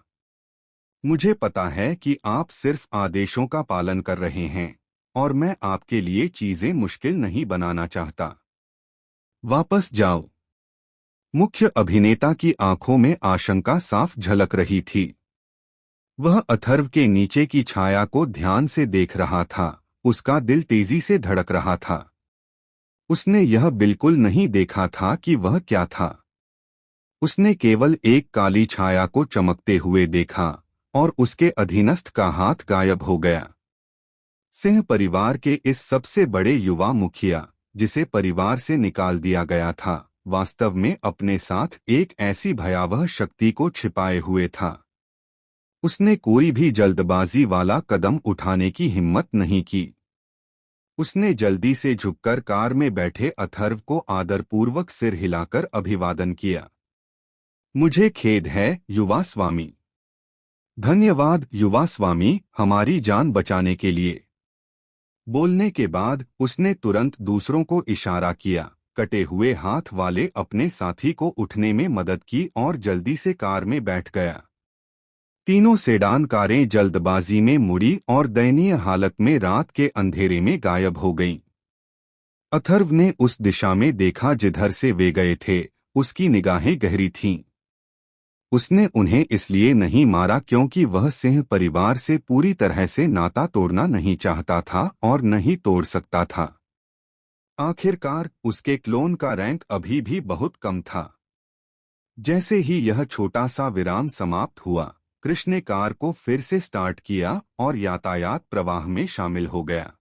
मुझे पता है कि आप सिर्फ आदेशों का पालन कर रहे हैं और मैं आपके लिए चीजें मुश्किल नहीं बनाना चाहता। वापस जाओ। मुख्य अभिनेता की आंखों में आशंका साफ झलक रही थी। वह अथर्व के नीचे की छाया को ध्यान से देख रहा था। उसका दिल तेजी से धड़क रहा था। उसने यह बिल्कुल नहीं देखा था कि वह क्या था। उसने केवल एक काली छाया को चमकते हुए देखा और उसके अधीनस्थ का हाथ गायब हो गया। सिंह परिवार के इस सबसे बड़े युवा मुखिया, जिसे परिवार से निकाल दिया गया था, वास्तव में अपने साथ एक ऐसी भयावह शक्ति को छिपाए हुए था। उसने कोई भी जल्दबाजी वाला कदम उठाने की हिम्मत नहीं की। उसने जल्दी से झुककर कार में बैठे अथर्व को आदरपूर्वक सिर हिलाकर अभिवादन किया। मुझे खेद है, युवा स्वामी। धन्यवाद, युवा स्वामी, हमारी जान बचाने के लिए। बोलने के बाद उसने तुरंत दूसरों को इशारा किया। कटे हुए हाथ वाले अपने साथी को उठने में मदद की और जल्दी से कार में बैठ गया। तीनों सेडान कारें जल्दबाजी में मुड़ी और दयनीय हालत में रात के अंधेरे में गायब हो गईं। अथर्व ने उस दिशा में देखा जिधर से वे गए थे। उसकी निगाहें गहरी थीं। उसने उन्हें इसलिए नहीं मारा क्योंकि वह सिंह परिवार से पूरी तरह से नाता तोड़ना नहीं चाहता था और नहीं तोड़ सकता था। आखिरकार उसके क्लोन का रैंक अभी भी बहुत कम था। जैसे ही यह छोटा सा विराम समाप्त हुआ, कृष्ण ने कार को फिर से स्टार्ट किया और यातायात प्रवाह में शामिल हो गया।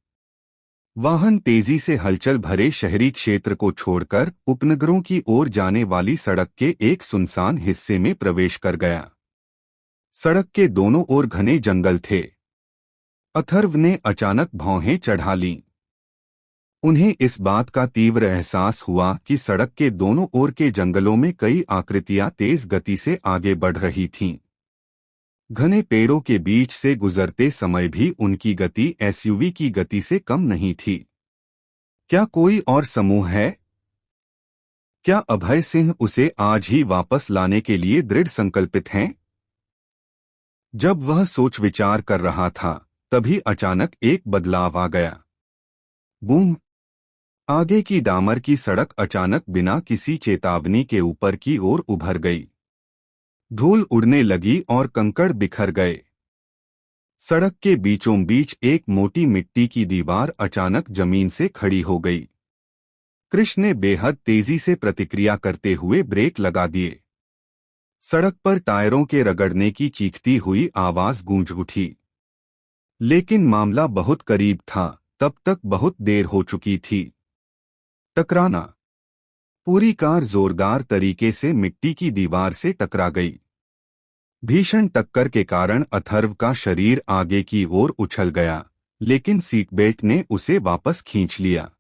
वाहन तेजी से हलचल भरे शहरी क्षेत्र को छोड़कर उपनगरों की ओर जाने वाली सड़क के एक सुनसान हिस्से में प्रवेश कर गया। सड़क के दोनों ओर घने जंगल थे। अथर्व ने अचानक भौहें चढ़ा लीं। उन्हें इस बात का तीव्र एहसास हुआ कि सड़क के दोनों ओर के जंगलों में कई आकृतियां तेज गति से आगे बढ़ रही थीं। घने पेड़ों के बीच से गुजरते समय भी उनकी गति एसयूवी की गति से कम नहीं थी। क्या कोई और समूह है? क्या अभय सिंह उसे आज ही वापस लाने के लिए दृढ़ संकल्पित हैं? जब वह सोच विचार कर रहा था, तभी अचानक एक बदलाव आ गया। बूम! आगे की डामर की सड़क अचानक बिना किसी चेतावनी के ऊपर की ओर उभर गई। धूल उड़ने लगी और कंकड़ बिखर गए। सड़क के बीचों बीच एक मोटी मिट्टी की दीवार अचानक जमीन से खड़ी हो गई। कृष्ण ने बेहद तेजी से प्रतिक्रिया करते हुए ब्रेक लगा दिए। सड़क पर टायरों के रगड़ने की चीखती हुई आवाज गूंज उठी। लेकिन मामला बहुत करीब था, तब तक बहुत देर हो चुकी थी। टकराना! पूरी कार जोरदार तरीके से मिट्टी की दीवार से टकरा गई। भीषण टक्कर के कारण अथर्व का शरीर आगे की ओर उछल गया, लेकिन सीट बेल्ट ने उसे वापस खींच लिया।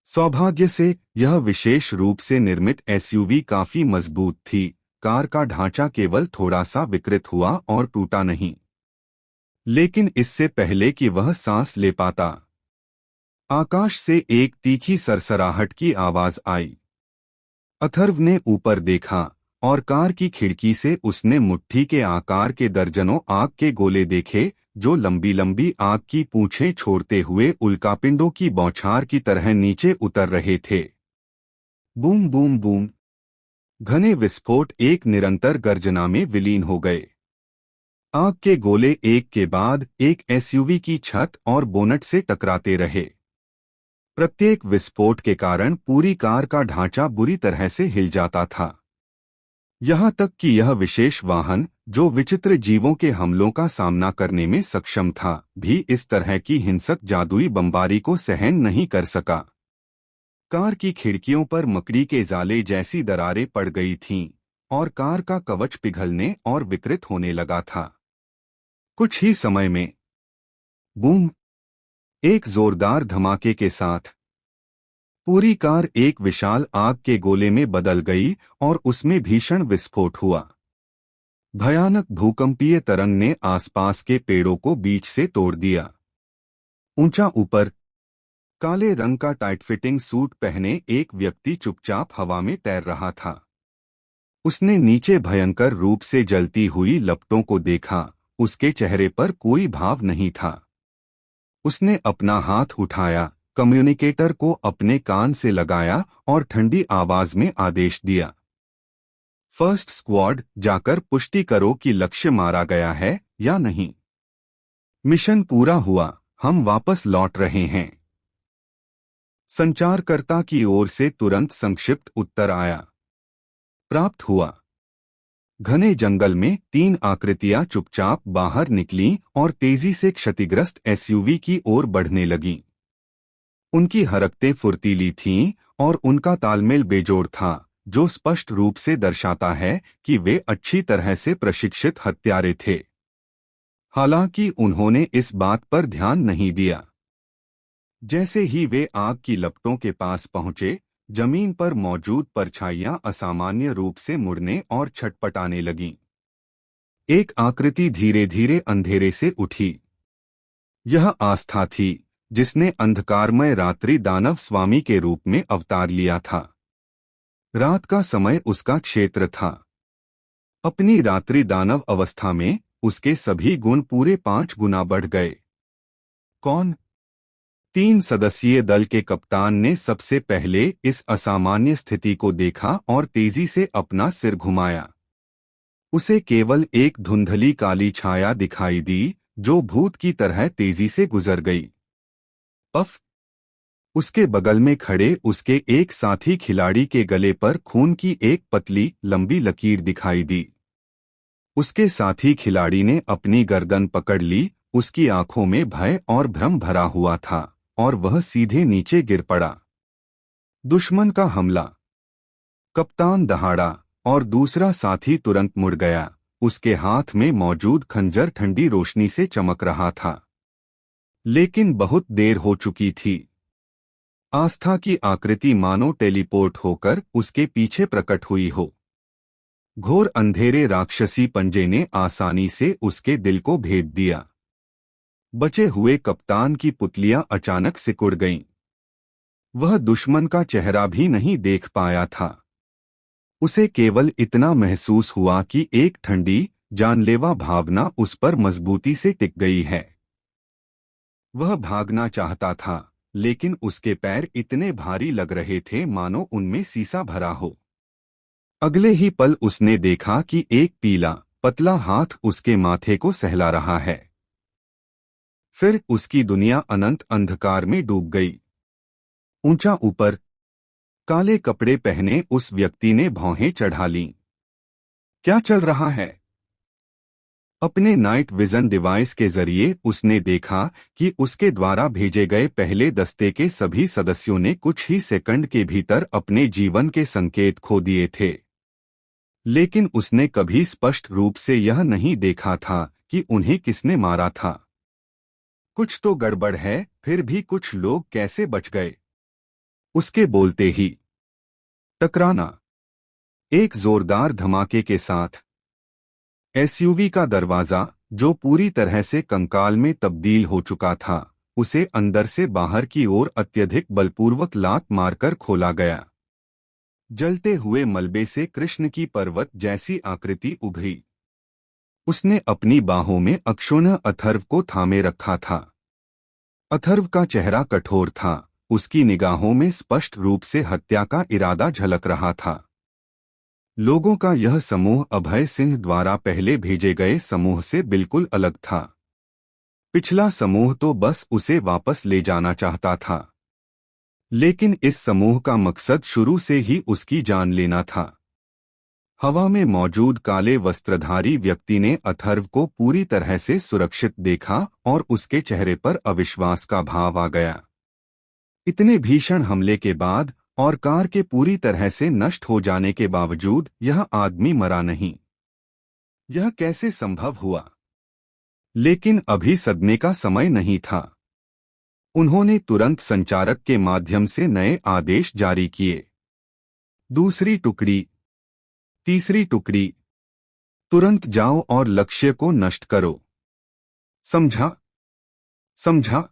सौभाग्य से यह विशेष रूप से निर्मित एसयूवी काफी मजबूत थी। कार का ढांचा केवल थोड़ा सा विकृत हुआ और टूटा नहीं। लेकिन इससे पहले कि वह सांस ले पाता, आकाश से एक तीखी सरसराहट की आवाज आई। अथर्व ने ऊपर देखा और कार की खिड़की से उसने मुट्ठी के आकार के दर्जनों आग के गोले देखे, जो लंबी लंबी आग की पूंछें छोड़ते हुए उल्कापिंडों की बौछार की तरह नीचे उतर रहे थे। Boom boom boom! घने विस्फोट एक निरंतर गर्जना में विलीन हो गए। आग के गोले एक के बाद एक एसयूवी की छत और बोनट से टकराते रहे। प्रत्येक विस्फोट के कारण पूरी कार का ढांचा बुरी तरह से हिल जाता था। यहाँ तक कि यह विशेष वाहन, जो विचित्र जीवों के हमलों का सामना करने में सक्षम था, भी इस तरह की हिंसक जादुई बमबारी को सहन नहीं कर सका। कार की खिड़कियों पर मकड़ी के जाले जैसी दरारें पड़ गई थीं, और कार का कवच पिघलने और विकृत होने लगा था। कुछ ही समय में बूम! एक जोरदार धमाके के साथ पूरी कार एक विशाल आग के गोले में बदल गई और उसमें भीषण विस्फोट हुआ। भयानक भूकंपीय तरंग ने आसपास के पेड़ों को बीच से तोड़ दिया। ऊंचा ऊपर काले रंग का टाइट फिटिंग सूट पहने एक व्यक्ति चुपचाप हवा में तैर रहा था। उसने नीचे भयंकर रूप से जलती हुई लपटों को देखा। उसके चेहरे पर कोई भाव नहीं था। उसने अपना हाथ उठाया, कम्युनिकेटर को अपने कान से लगाया और ठंडी आवाज में आदेश दिया, फर्स्ट स्क्वाड, जाकर पुष्टि करो कि लक्ष्य मारा गया है या नहीं। मिशन पूरा हुआ, हम वापस लौट रहे हैं। संचारकर्ता की ओर से तुरंत संक्षिप्त उत्तर आया, प्राप्त हुआ। घने जंगल में 3 आकृतियां चुपचाप बाहर निकलीं और तेजी से क्षतिग्रस्त एसयूवी की ओर बढ़ने लगीं। उनकी हरकतें फुर्तीली थीं और उनका तालमेल बेजोड़ था, जो स्पष्ट रूप से दर्शाता है कि वे अच्छी तरह से प्रशिक्षित हत्यारे थे। हालांकि उन्होंने इस बात पर ध्यान नहीं दिया। जैसे ही वे आग की लपटों के पास पहुंचे, जमीन पर मौजूद परछाइयां असामान्य रूप से मुड़ने और छटपटाने लगीं। एक आकृति धीरे धीरे अंधेरे से उठी। यह आस्था थी, जिसने अंधकारमय रात्रि दानव स्वामी के रूप में अवतार लिया था। रात का समय उसका क्षेत्र था। अपनी रात्रि दानव अवस्था में उसके सभी गुण पूरे 5 गुना बढ़ गए। कौन? 3 सदस्यीय दल के कप्तान ने सबसे पहले इस असामान्य स्थिति को देखा और तेजी से अपना सिर घुमाया। उसे केवल एक धुंधली काली छाया दिखाई दी, जो भूत की तरह तेजी से गुजर गई। पफ! उसके बगल में खड़े उसके एक साथी खिलाड़ी के गले पर खून की एक पतली लंबी लकीर दिखाई दी। उसके साथी खिलाड़ी ने अपनी गर्दन पकड़ ली। उसकी आंखों में भय और भ्रम भरा हुआ था और वह सीधे नीचे गिर पड़ा। दुश्मन का हमला! कप्तान दहाड़ा और दूसरा साथी तुरंत मुड़ गया। उसके हाथ में मौजूद खंजर ठंडी रोशनी से चमक रहा था, लेकिन बहुत देर हो चुकी थी। आस्था की आकृति मानो टेलीपोर्ट होकर उसके पीछे प्रकट हुई हो। घोर अंधेरे राक्षसी पंजे ने आसानी से उसके दिल को भेद दिया। बचे हुए कप्तान की पुतलियां अचानक सिकुड़ गईं। वह दुश्मन का चेहरा भी नहीं देख पाया था। उसे केवल इतना महसूस हुआ कि एक ठंडी, जानलेवा भावना उस पर मजबूती से टिक गई है। वह भागना चाहता था, लेकिन उसके पैर इतने भारी लग रहे थे मानो उनमें सीसा भरा हो। अगले ही पल उसने देखा कि एक पीला, पतला हाथ उसके माथे को सहला रहा है। फिर उसकी दुनिया अनंत अंधकार में डूब गई। ऊंचा ऊपर काले कपड़े पहने उस व्यक्ति ने भौहें चढ़ा लीं। क्या चल रहा है? अपने नाइट विजन डिवाइस के जरिए उसने देखा कि उसके द्वारा भेजे गए पहले दस्ते के सभी सदस्यों ने कुछ ही सेकंड के भीतर अपने जीवन के संकेत खो दिए थे। लेकिन उसने कभी स्पष्ट रूप से यह नहीं देखा था कि उन्हें किसने मारा था। कुछ तो गड़बड़ है, फिर भी कुछ लोग कैसे बच गए? उसके बोलते ही टकराना! एक जोरदार धमाके के साथ एसयूवी का दरवाजा, जो पूरी तरह से कंकाल में तब्दील हो चुका था, उसे अंदर से बाहर की ओर अत्यधिक बलपूर्वक लात मारकर खोला गया। जलते हुए मलबे से कृष्ण की पर्वत जैसी आकृति उभरी। उसने अपनी बाहों में अक्षुण्ण अथर्व को थामे रखा था। अथर्व का चेहरा कठोर था। उसकी निगाहों में स्पष्ट रूप से हत्या का इरादा झलक रहा था। लोगों का यह समूह अभय सिंह द्वारा पहले भेजे गए समूह से बिल्कुल अलग था। पिछला समूह तो बस उसे वापस ले जाना चाहता था, लेकिन इस समूह का मकसद शुरू से ही उसकी जान लेना था। हवा में मौजूद काले वस्त्रधारी व्यक्ति ने अथर्व को पूरी तरह से सुरक्षित देखा और उसके चेहरे पर अविश्वास का भाव आ गया। इतने भीषण हमले के बाद और कार के पूरी तरह से नष्ट हो जाने के बावजूद यह आदमी मरा नहीं। यह कैसे संभव हुआ? लेकिन अभी सदमे का समय नहीं था। उन्होंने तुरंत संचारक के माध्यम से नए आदेश जारी किए। दूसरी टुकड़ी, तीसरी टुकड़ी, तुरंत जाओ और लक्ष्य को नष्ट करो। समझा? समझा?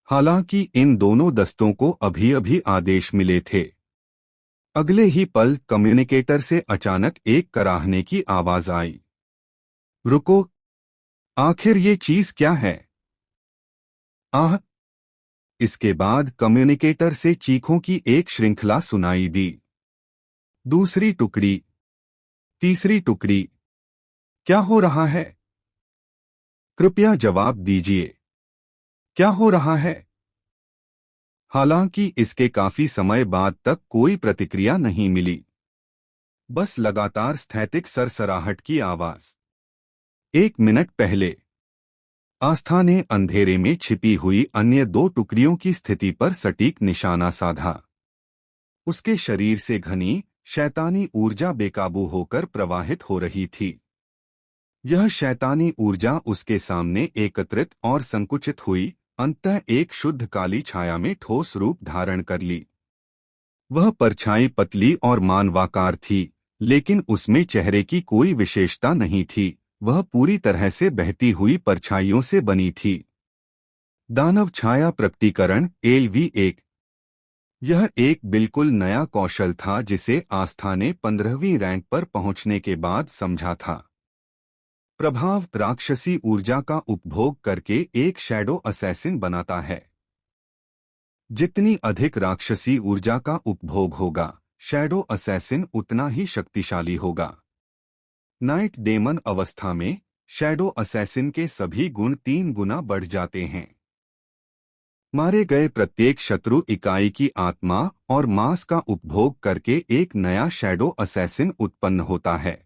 हालांकि इन दोनों दस्तों को अभी अभी आदेश मिले थे। अगले ही पल कम्युनिकेटर से अचानक एक कराहने की आवाज आई। रुको, आखिर ये चीज क्या है? आह! इसके बाद कम्युनिकेटर से चीखों की एक श्रृंखला सुनाई दी। दूसरी टुकड़ी, तीसरी टुकड़ी, क्या हो रहा है? कृपया जवाब दीजिए, क्या हो रहा है? हालांकि इसके काफी समय बाद तक कोई प्रतिक्रिया नहीं मिली। बस लगातार स्थैतिक सरसराहट की आवाज। 1 मिनट पहले आस्था ने अंधेरे में छिपी हुई अन्य 2 टुकड़ियों की स्थिति पर सटीक निशाना साधा। उसके शरीर से घनी शैतानी ऊर्जा बेकाबू होकर प्रवाहित हो रही थी। यह शैतानी ऊर्जा उसके सामने एकत्रित और संकुचित हुई, अंततः एक शुद्ध काली छाया में ठोस रूप धारण कर ली। वह परछाई पतली और मानवाकार थी, लेकिन उसमें चेहरे की कोई विशेषता नहीं थी। वह पूरी तरह से बहती हुई परछाइयों से बनी थी। दानव छाया प्रकटीकरण LV1। यह एक बिल्कुल नया कौशल था जिसे आस्था ने 15वीं रैंक पर पहुंचने के बाद समझा था। प्रभाव राक्षसी ऊर्जा का उपभोग करके एक शैडो असैसिन बनाता है। जितनी अधिक राक्षसी ऊर्जा का उपभोग होगा, शैडो असैसिन उतना ही शक्तिशाली होगा। नाइट डेमन अवस्था में शैडो असैसिन के सभी गुण 3 गुना बढ़ जाते हैं। मारे गए प्रत्येक शत्रु इकाई की आत्मा और मांस का उपभोग करके एक नया शैडो असैसिन उत्पन्न होता है।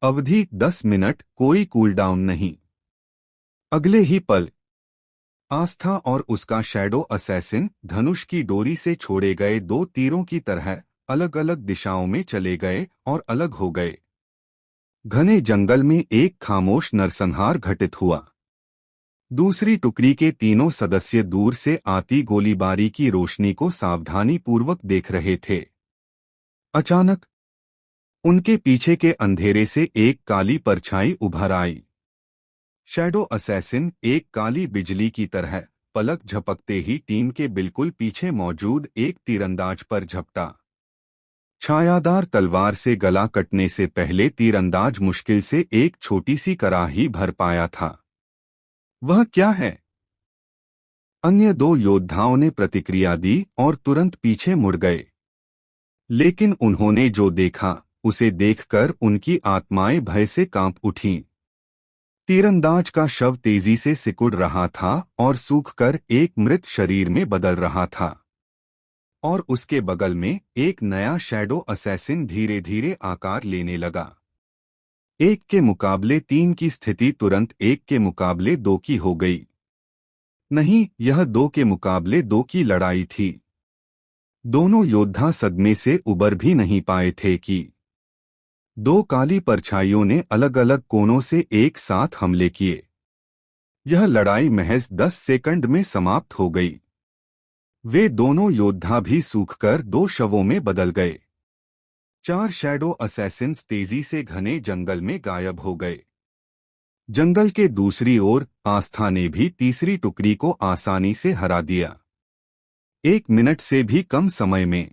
अवधि 10 मिनट, कोई कूलडाउन नहीं। अगले ही पल आस्था और उसका शैडो असैसिन धनुष की डोरी से छोड़े गए 2 तीरों की तरह अलग अलग दिशाओं में चले गए और अलग हो गए। घने जंगल में एक खामोश नरसंहार घटित हुआ। दूसरी टुकड़ी के तीनों सदस्य दूर से आती गोलीबारी की रोशनी को सावधानी पूर्वक देख रहे थे। अचानक उनके पीछे के अंधेरे से एक काली परछाई उभर आई। शैडो असैसिन एक काली बिजली की तरह पलक झपकते ही टीम के बिल्कुल पीछे मौजूद एक तीरंदाज पर झपटा। छायादार तलवार से गला कटने से पहले तीरंदाज मुश्किल से एक छोटी सी कराही भर पाया था। वह क्या है? अन्य 2 योद्धाओं ने प्रतिक्रिया दी और तुरंत पीछे मुड़ गए। लेकिन उन्होंने जो देखा, उसे देखकर उनकी आत्माएं भय से कांप उठीं। तीरंदाज का शव तेजी से सिकुड़ रहा था और सूखकर एक मृत शरीर में बदल रहा था। और उसके बगल में एक नया शैडो असैसिन धीरे धीरे आकार लेने लगा। 1 के मुकाबले 3 की स्थिति तुरंत 1 के मुकाबले 2 की हो गई। नहीं, यह 2 के मुकाबले 2 की लड़ाई थी। दोनों योद्धा सदमे से उबर भी नहीं पाए थे कि 2 काली परछाइयों ने अलग अलग कोनों से एक साथ हमले किए। यह लड़ाई महज 10 सेकंड में समाप्त हो गई। वे दोनों योद्धा भी सूखकर 2 शवों में बदल गए। 4 शैडो असैसिन्स तेजी से घने जंगल में गायब हो गए। जंगल के दूसरी ओर आस्था ने भी तीसरी टुकड़ी को आसानी से हरा दिया। 1 मिनट से भी कम समय में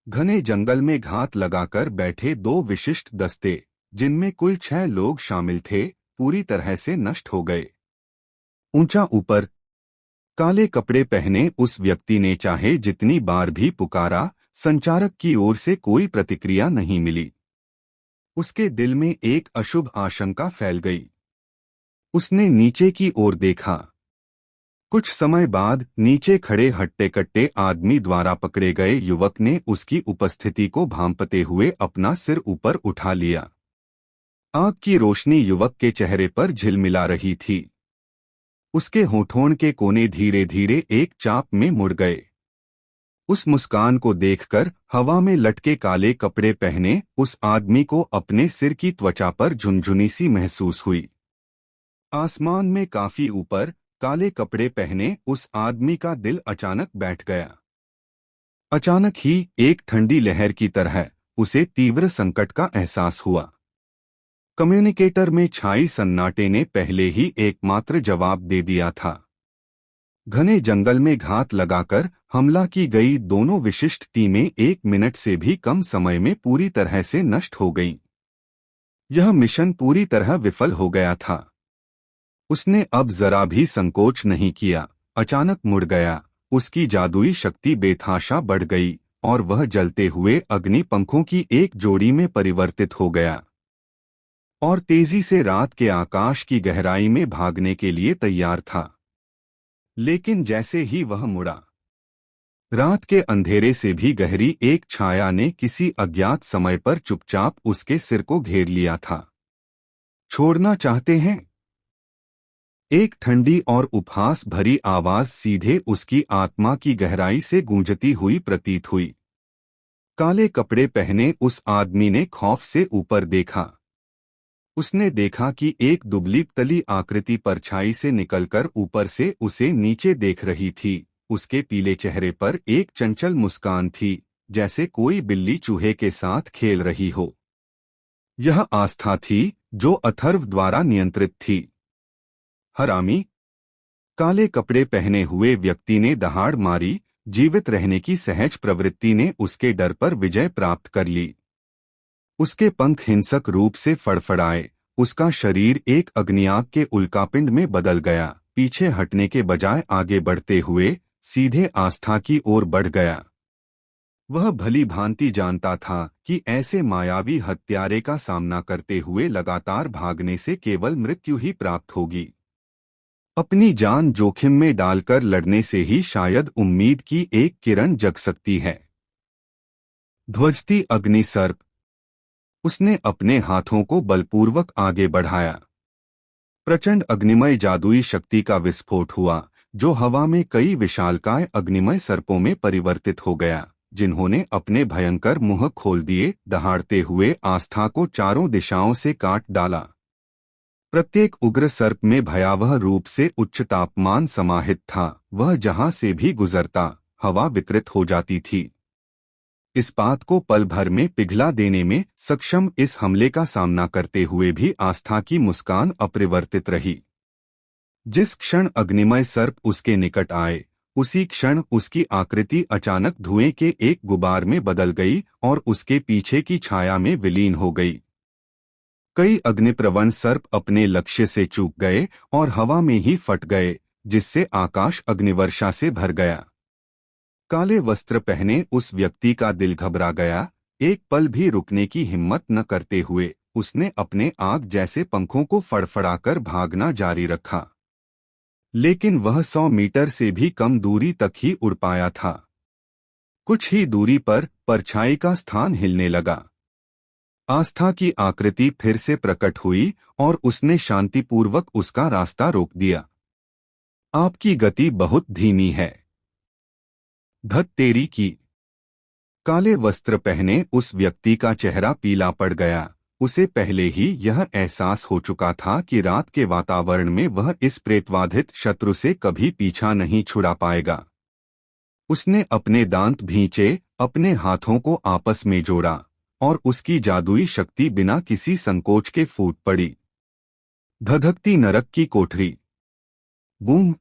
घने जंगल में घात लगाकर बैठे 2 विशिष्ट दस्ते, जिनमें कुल 6 लोग शामिल थे, पूरी तरह से नष्ट हो गए। ऊंचा ऊपर काले कपड़े पहने उस व्यक्ति ने चाहे जितनी बार भी पुकारा, संचारक की ओर से कोई प्रतिक्रिया नहीं मिली। उसके दिल में एक अशुभ आशंका फैल गई। उसने नीचे की ओर देखा। कुछ समय बाद नीचे खड़े हट्टे कट्टे आदमी द्वारा पकड़े गए युवक ने उसकी उपस्थिति को भांपते हुए अपना सिर ऊपर उठा लिया। आग की रोशनी युवक के चेहरे पर झिलमिला रही थी। उसके होठों के कोने धीरे धीरे एक चाप में मुड़ गए। उस मुस्कान को देखकर हवा में लटके काले कपड़े पहने उस आदमी को अपने सिर की त्वचा पर झुनझुनी सी महसूस हुई। आसमान में काफी ऊपर काले कपड़े पहने उस आदमी का दिल अचानक बैठ गया। अचानक ही एक ठंडी लहर की तरह उसे तीव्र संकट का एहसास हुआ। कम्युनिकेटर में छाई सन्नाटे ने पहले ही एकमात्र जवाब दे दिया था। घने जंगल में घात लगाकर हमला की गई दोनों विशिष्ट टीमें 1 मिनट से भी कम समय में पूरी तरह से नष्ट हो गईं। यह मिशन पूरी तरह विफल हो गया था। उसने अब जरा भी संकोच नहीं किया। अचानक मुड़ गया। उसकी जादुई शक्ति बेतहाशा बढ़ गई और वह जलते हुए अग्नि पंखों की एक जोड़ी में परिवर्तित हो गया और तेजी से रात के आकाश की गहराई में भागने के लिए तैयार था। लेकिन जैसे ही वह मुड़ा, रात के अंधेरे से भी गहरी एक छाया ने किसी अज्ञात समय पर चुपचाप उसके सिर को घेर लिया था। छोड़ना चाहते हैं? एक ठंडी और उपहास भरी आवाज सीधे उसकी आत्मा की गहराई से गूंजती हुई प्रतीत हुई। काले कपड़े पहने उस आदमी ने खौफ से ऊपर देखा। उसने देखा कि एक दुबली तली आकृति परछाई से निकलकर ऊपर से उसे नीचे देख रही थी। उसके पीले चेहरे पर एक चंचल मुस्कान थी, जैसे कोई बिल्ली चूहे के साथ खेल रही हो। यह आस्था थी जो अथर्व द्वारा नियंत्रित थी। हरामी! काले कपड़े पहने हुए व्यक्ति ने दहाड़ मारी। जीवित रहने की सहज प्रवृत्ति ने उसके डर पर विजय प्राप्त कर ली। उसके पंख हिंसक रूप से फड़फड़ाए। उसका शरीर एक अग्नियाग के उल्कापिंड में बदल गया। पीछे हटने के बजाय आगे बढ़ते हुए सीधे आस्था की ओर बढ़ गया। वह भली भांति जानता था कि ऐसे मायावी हत्यारे का सामना करते हुए लगातार भागने से केवल मृत्यु ही प्राप्त होगी। अपनी जान जोखिम में डालकर लड़ने से ही शायद उम्मीद की एक किरण जग सकती है। ध्वजती अग्नि सर्प। उसने अपने हाथों को बलपूर्वक आगे बढ़ाया। प्रचंड अग्निमय जादुई शक्ति का विस्फोट हुआ, जो हवा में कई विशालकाय अग्निमय सर्पों में परिवर्तित हो गया, जिन्होंने अपने भयंकर मुंह खोल दिए, दहाड़ते हुए आस्था को चारों दिशाओं से काट डाला। प्रत्येक उग्र सर्प में भयावह रूप से उच्च तापमान समाहित था। वह जहां से भी गुजरता, हवा विकृत हो जाती थी। इस बात को पल भर में पिघला देने में सक्षम इस हमले का सामना करते हुए भी आस्था की मुस्कान अपरिवर्तित रही। जिस क्षण अग्निमय सर्प उसके निकट आए, उसी क्षण उसकी आकृति अचानक धुएं के एक गुबार में बदल गई और उसके पीछे की छाया में विलीन हो गई। कई अग्निप्रवण सर्प अपने लक्ष्य से चूक गए और हवा में ही फट गए, जिससे आकाश अग्निवर्षा से भर गया। काले वस्त्र पहने उस व्यक्ति का दिल घबरा गया। एक पल भी रुकने की हिम्मत न करते हुए उसने अपने आग जैसे पंखों को फड़फड़ाकर भागना जारी रखा। लेकिन वह 100 मीटर से भी कम दूरी तक ही उड़ पाया था। कुछ ही दूरी पर परछाई का स्थान हिलने लगा। आस्था की आकृति फिर से प्रकट हुई और उसने शांतिपूर्वक उसका रास्ता रोक दिया। आपकी गति बहुत धीमी है। धत तेरी की! काले वस्त्र पहने उस व्यक्ति का चेहरा पीला पड़ गया। उसे पहले ही यह एहसास हो चुका था कि रात के वातावरण में वह इस प्रेतवाधित शत्रु से कभी पीछा नहीं छुड़ा पाएगा। उसने अपने दांत भींचे, अपने हाथों को आपस में जोड़ा और उसकी जादुई शक्ति बिना किसी संकोच के फूट पड़ी। धधकती नरक की कोठरी। बूम!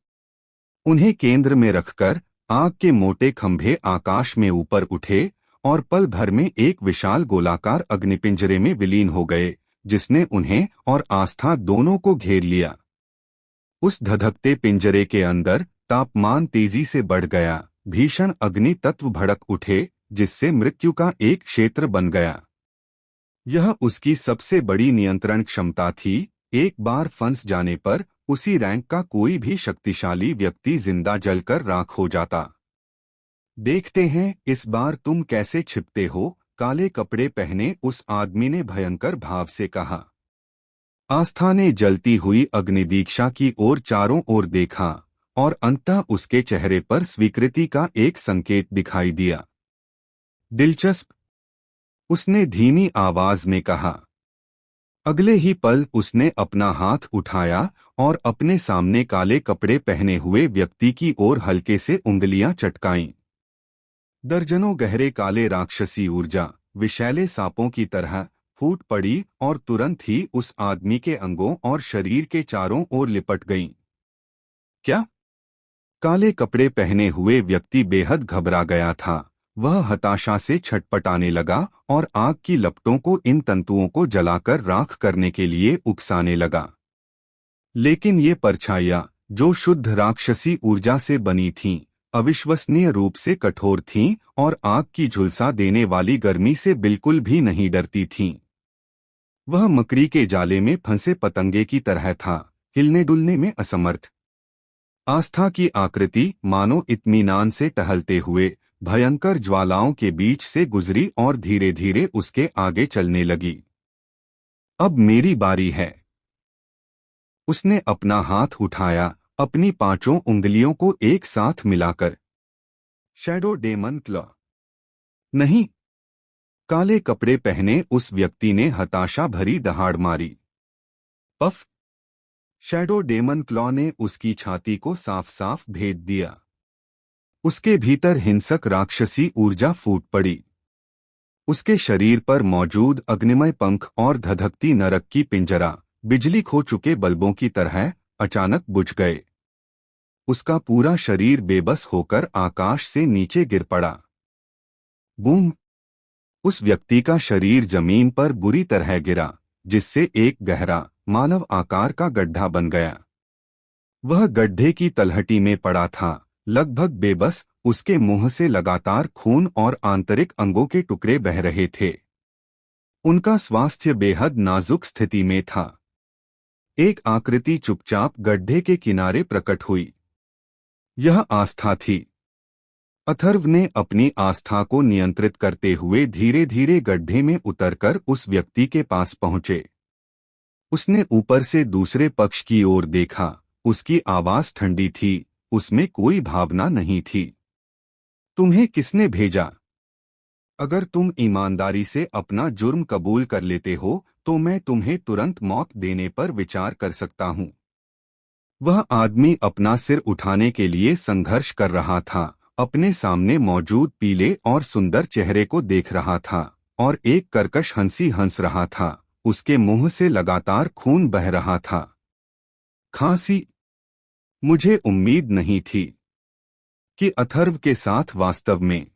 उन्हें केंद्र में रखकर आग के मोटे खंभे आकाश में ऊपर उठे और पल भर में एक विशाल गोलाकार अग्निपिंजरे में विलीन हो गए, जिसने उन्हें और आस्था दोनों को घेर लिया। उस धधकते पिंजरे के अंदर तापमान तेजी से बढ़ गया। भीषण अग्नि तत्व भड़क उठे, जिससे मृत्यु का एक क्षेत्र बन गया। यह उसकी सबसे बड़ी नियंत्रण क्षमता थी। एक बार फंस जाने पर उसी रैंक का कोई भी शक्तिशाली व्यक्ति जिंदा जलकर राख हो जाता। देखते हैं इस बार तुम कैसे छिपते हो, काले कपड़े पहने उस आदमी ने भयंकर भाव से कहा। आस्था ने जलती हुई अग्निदीक्षा की ओर चारों ओर देखा और अंततः उसके चेहरे पर स्वीकृति का एक संकेत दिखाई दिया। दिलचस्प, उसने धीमी आवाज में कहा। अगले ही पल उसने अपना हाथ उठाया और अपने सामने काले कपड़े पहने हुए व्यक्ति की ओर हल्के से उंगलियां चटकाईं। दर्जनों गहरे काले राक्षसी ऊर्जा विषैले सांपों की तरह फूट पड़ी और तुरंत ही उस आदमी के अंगों और शरीर के चारों ओर लिपट गईं। क्या? काले कपड़े पहने हुए व्यक्ति बेहद घबरा गया था। वह हताशा से छटपटाने लगा और आग की लपटों को इन तंतुओं को जलाकर राख करने के लिए उकसाने लगा। लेकिन ये परछाइयां, जो शुद्ध राक्षसी ऊर्जा से बनी थीं, अविश्वसनीय रूप से कठोर थीं और आग की झुलसा देने वाली गर्मी से बिल्कुल भी नहीं डरती थीं। वह मकड़ी के जाले में फंसे पतंगे की तरह था, हिलने डुलने में असमर्थ। आस्था की आकृति मानो इत्मीनान से टहलते हुए भयंकर ज्वालाओं के बीच से गुजरी और धीरे धीरे उसके आगे चलने लगी। अब मेरी बारी है। उसने अपना हाथ उठाया, अपनी पांचों उंगलियों को एक साथ मिलाकर। Shadow demon claw. नहीं! काले कपड़े पहने उस व्यक्ति ने हताशा भरी दहाड़ मारी। पफ! शैडो डेमन क्लॉ ने उसकी छाती को साफ साफ भेद दिया। उसके भीतर हिंसक राक्षसी ऊर्जा फूट पड़ी। उसके शरीर पर मौजूद अग्निमय पंख और धधकती नरक की पिंजरा बिजली खो चुके बल्बों की तरह अचानक बुझ गए। उसका पूरा शरीर बेबस होकर आकाश से नीचे गिर पड़ा। बूम! उस व्यक्ति का शरीर जमीन पर बुरी तरह गिरा, जिससे एक गहरा मानव आकार का गड्ढा बन गया। वह गड्ढे की तलहटी में पड़ा था, लगभग बेबस। उसके मुंह से लगातार खून और आंतरिक अंगों के टुकड़े बह रहे थे। उनका स्वास्थ्य बेहद नाजुक स्थिति में था। एक आकृति चुपचाप गड्ढे के किनारे प्रकट हुई। यह आस्था थी। अथर्व ने अपनी आस्था को नियंत्रित करते हुए धीरे धीरे गड्ढे में उतरकर उस व्यक्ति के पास पहुंचे। उसने ऊपर से दूसरे पक्ष की ओर देखा। उसकी आवाज ठंडी थी, उसमें कोई भावना नहीं थी। तुम्हें किसने भेजा? अगर तुम ईमानदारी से अपना जुर्म कबूल कर लेते हो तो मैं तुम्हें तुरंत मौत देने पर विचार कर सकता हूं। वह आदमी अपना सिर उठाने के लिए संघर्ष कर रहा था, अपने सामने मौजूद पीले और सुंदर चेहरे को देख रहा था और एक कर्कश हंसी हंस रहा था। उसके मुंह से लगातार खून बह रहा था। खांसी! मुझे उम्मीद नहीं थी कि अथर्व के साथ वास्तव में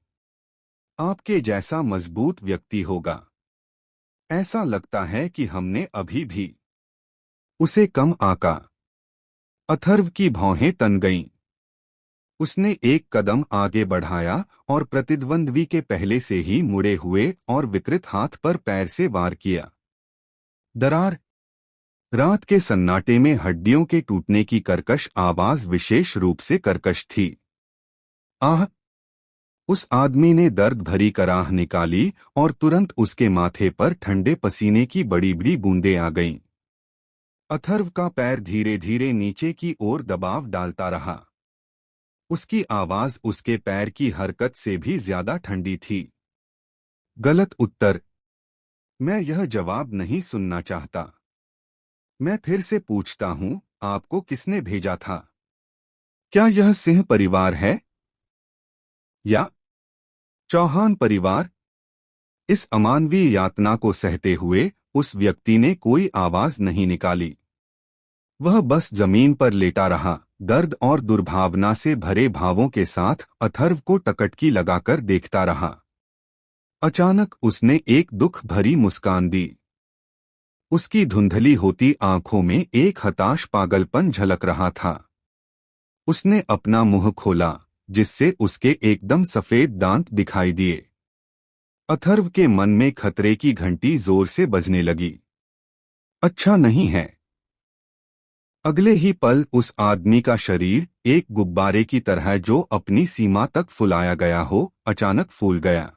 आपके जैसा मजबूत व्यक्ति होगा। ऐसा लगता है कि हमने अभी भी उसे कम आंका। अथर्व की भौहें तन गईं। उसने एक कदम आगे बढ़ाया और प्रतिद्वंद्वी के पहले से ही मुड़े हुए और विकृत हाथ पर पैर से वार किया। दरार! रात के सन्नाटे में हड्डियों के टूटने की कर्कश आवाज विशेष रूप से कर्कश थी। आह! उस आदमी ने दर्द भरी कराह निकाली और तुरंत उसके माथे पर ठंडे पसीने की बड़ी बड़ी बूंदें आ गईं। अथर्व का पैर धीरे धीरे नीचे की ओर दबाव डालता रहा। उसकी आवाज उसके पैर की हरकत से भी ज्यादा ठंडी थी। गलत उत्तर। मैं यह जवाब नहीं सुनना चाहता। मैं फिर से पूछता हूं, आपको किसने भेजा था? क्या यह सिंह परिवार है या चौहान परिवार? इस अमानवीय यातना को सहते हुए उस व्यक्ति ने कोई आवाज नहीं निकाली। वह बस जमीन पर लेटा रहा, दर्द और दुर्भावना से भरे भावों के साथ अथर्व को टकटकी लगाकर देखता रहा। अचानक उसने एक दुख भरी मुस्कान दी। उसकी धुंधली होती आंखों में एक हताश पागलपन झलक रहा था। उसने अपना मुंह खोला, जिससे उसके एकदम सफेद दांत दिखाई दिए। अथर्व के मन में खतरे की घंटी जोर से बजने लगी। अच्छा नहीं है। अगले ही पल उस आदमी का शरीर एक गुब्बारे की तरह जो अपनी सीमा तक फुलाया गया हो, अचानक फूल गया।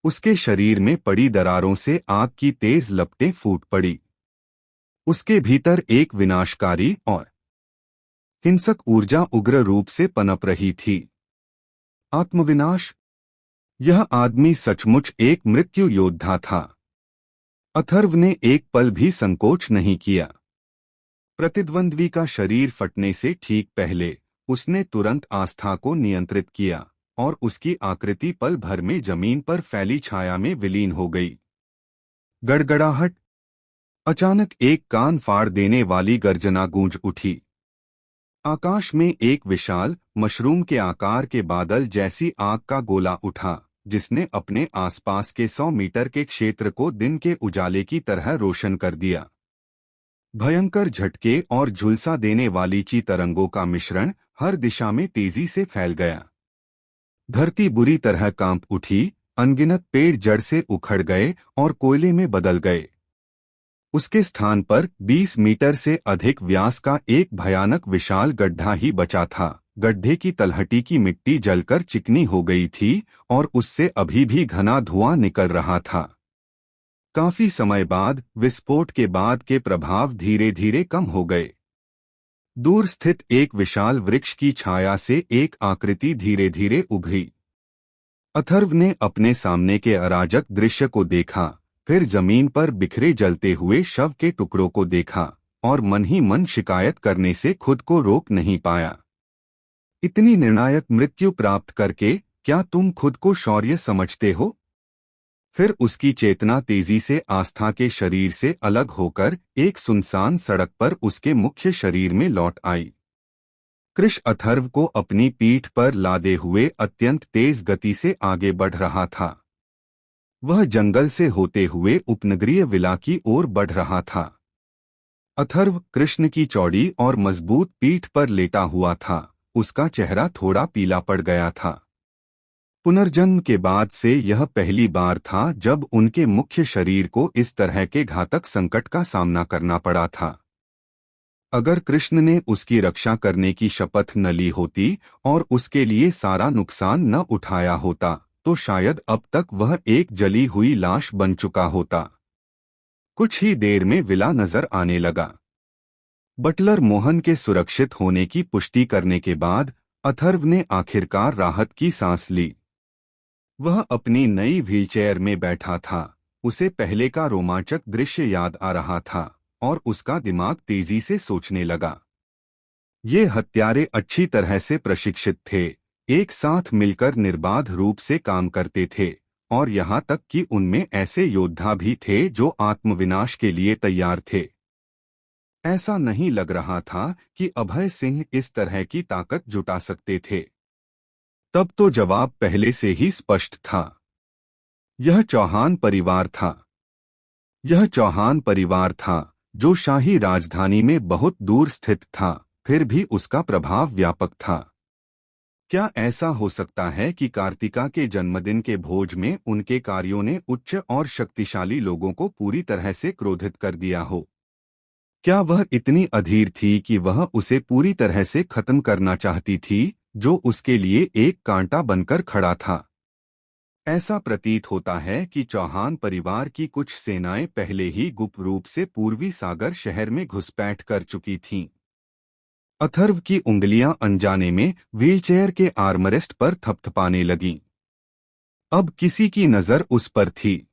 उसके शरीर में पड़ी दरारों से आग की तेज लपटें फूट पड़ी। उसके भीतर एक विनाशकारी और हिंसक ऊर्जा उग्र रूप से पनप रही थी। आत्मविनाश। यह आदमी सचमुच एक मृत्यु योद्धा था। अथर्व ने एक पल भी संकोच नहीं किया। प्रतिद्वंद्वी का शरीर फटने से ठीक पहले उसने तुरंत आस्था को नियंत्रित किया और उसकी आकृति पल भर में जमीन पर फैली छाया में विलीन हो गई। गड़गड़ाहट। अचानक एक कान फाड़ देने वाली गर्जना गूंज उठी। आकाश में एक विशाल मशरूम के आकार के बादल जैसी आग का गोला उठा, जिसने अपने आसपास के 100 मीटर के क्षेत्र को दिन के उजाले की तरह रोशन कर दिया। भयंकर झटके और झुलसा देने वाली ची तरंगों का मिश्रण हर दिशा में तेजी से फैल गया। धरती बुरी तरह कांप उठी, अनगिनत पेड़ जड़ से उखड़ गए और कोयले में बदल गए। उसके स्थान पर 20 मीटर से अधिक व्यास का एक भयानक विशाल गड्ढा ही बचा था। गड्ढे की तलहटी की मिट्टी जलकर चिकनी हो गई थी और उससे अभी भी घना धुआं निकल रहा था। काफी समय बाद विस्फोट के बाद के प्रभाव धीरे धीरे कम हो गए। दूर स्थित एक विशाल वृक्ष की छाया से एक आकृति धीरे धीरे उभरी। अथर्व ने अपने सामने के अराजक दृश्य को देखा, फिर जमीन पर बिखरे जलते हुए शव के टुकड़ों को देखा और मन ही मन शिकायत करने से खुद को रोक नहीं पाया। इतनी निर्णायक मृत्यु प्राप्त करके क्या तुम खुद को शौर्य समझते हो? फिर उसकी चेतना तेजी से आस्था के शरीर से अलग होकर एक सुनसान सड़क पर उसके मुख्य शरीर में लौट आई। कृष अथर्व को अपनी पीठ पर लादे हुए अत्यंत तेज गति से आगे बढ़ रहा था। वह जंगल से होते हुए उपनगरीय विला की ओर बढ़ रहा था। अथर्व कृष्ण की चौड़ी और मजबूत पीठ पर लेटा हुआ था। उसका चेहरा थोड़ा पीला पड़ गया था। पुनर्जन्म के बाद से यह पहली बार था जब उनके मुख्य शरीर को इस तरह के घातक संकट का सामना करना पड़ा था। अगर कृष्ण ने उसकी रक्षा करने की शपथ न ली होती और उसके लिए सारा नुकसान न उठाया होता तो शायद अब तक वह एक जली हुई लाश बन चुका होता। कुछ ही देर में विला नजर आने लगा। बटलर मोहन के सुरक्षित होने की पुष्टि करने के बाद अथर्व ने आखिरकार राहत की सांस ली। वह अपनी नई व्हीलचेयर में बैठा था। उसे पहले का रोमांचक दृश्य याद आ रहा था और उसका दिमाग तेजी से सोचने लगा। ये हत्यारे अच्छी तरह से प्रशिक्षित थे, एक साथ मिलकर निर्बाध रूप से काम करते थे और यहाँ तक कि उनमें ऐसे योद्धा भी थे जो आत्मविनाश के लिए तैयार थे। ऐसा नहीं लग रहा था कि अभय सिंह इस तरह की ताकत जुटा सकते थे। तब तो जवाब पहले से ही स्पष्ट था। यह चौहान परिवार था। यह चौहान परिवार था जो शाही राजधानी में बहुत दूर स्थित था, फिर भी उसका प्रभाव व्यापक था। क्या ऐसा हो सकता है कि कार्तिका के जन्मदिन के भोज में उनके कार्यों ने उच्च और शक्तिशाली लोगों को पूरी तरह से क्रोधित कर दिया हो? क्या वह इतनी अधीर थी कि वह उसे पूरी तरह से खत्म करना चाहती थी, जो उसके लिए एक कांटा बनकर खड़ा था? ऐसा प्रतीत होता है कि चौहान परिवार की कुछ सेनाएं पहले ही गुप्त रूप से पूर्वी सागर शहर में घुसपैठ कर चुकी थीं। अथर्व की उंगलियां अनजाने में व्हीलचेयर के आर्मरेस्ट पर थपथपाने लगीं। अब किसी की नजर उस पर थी।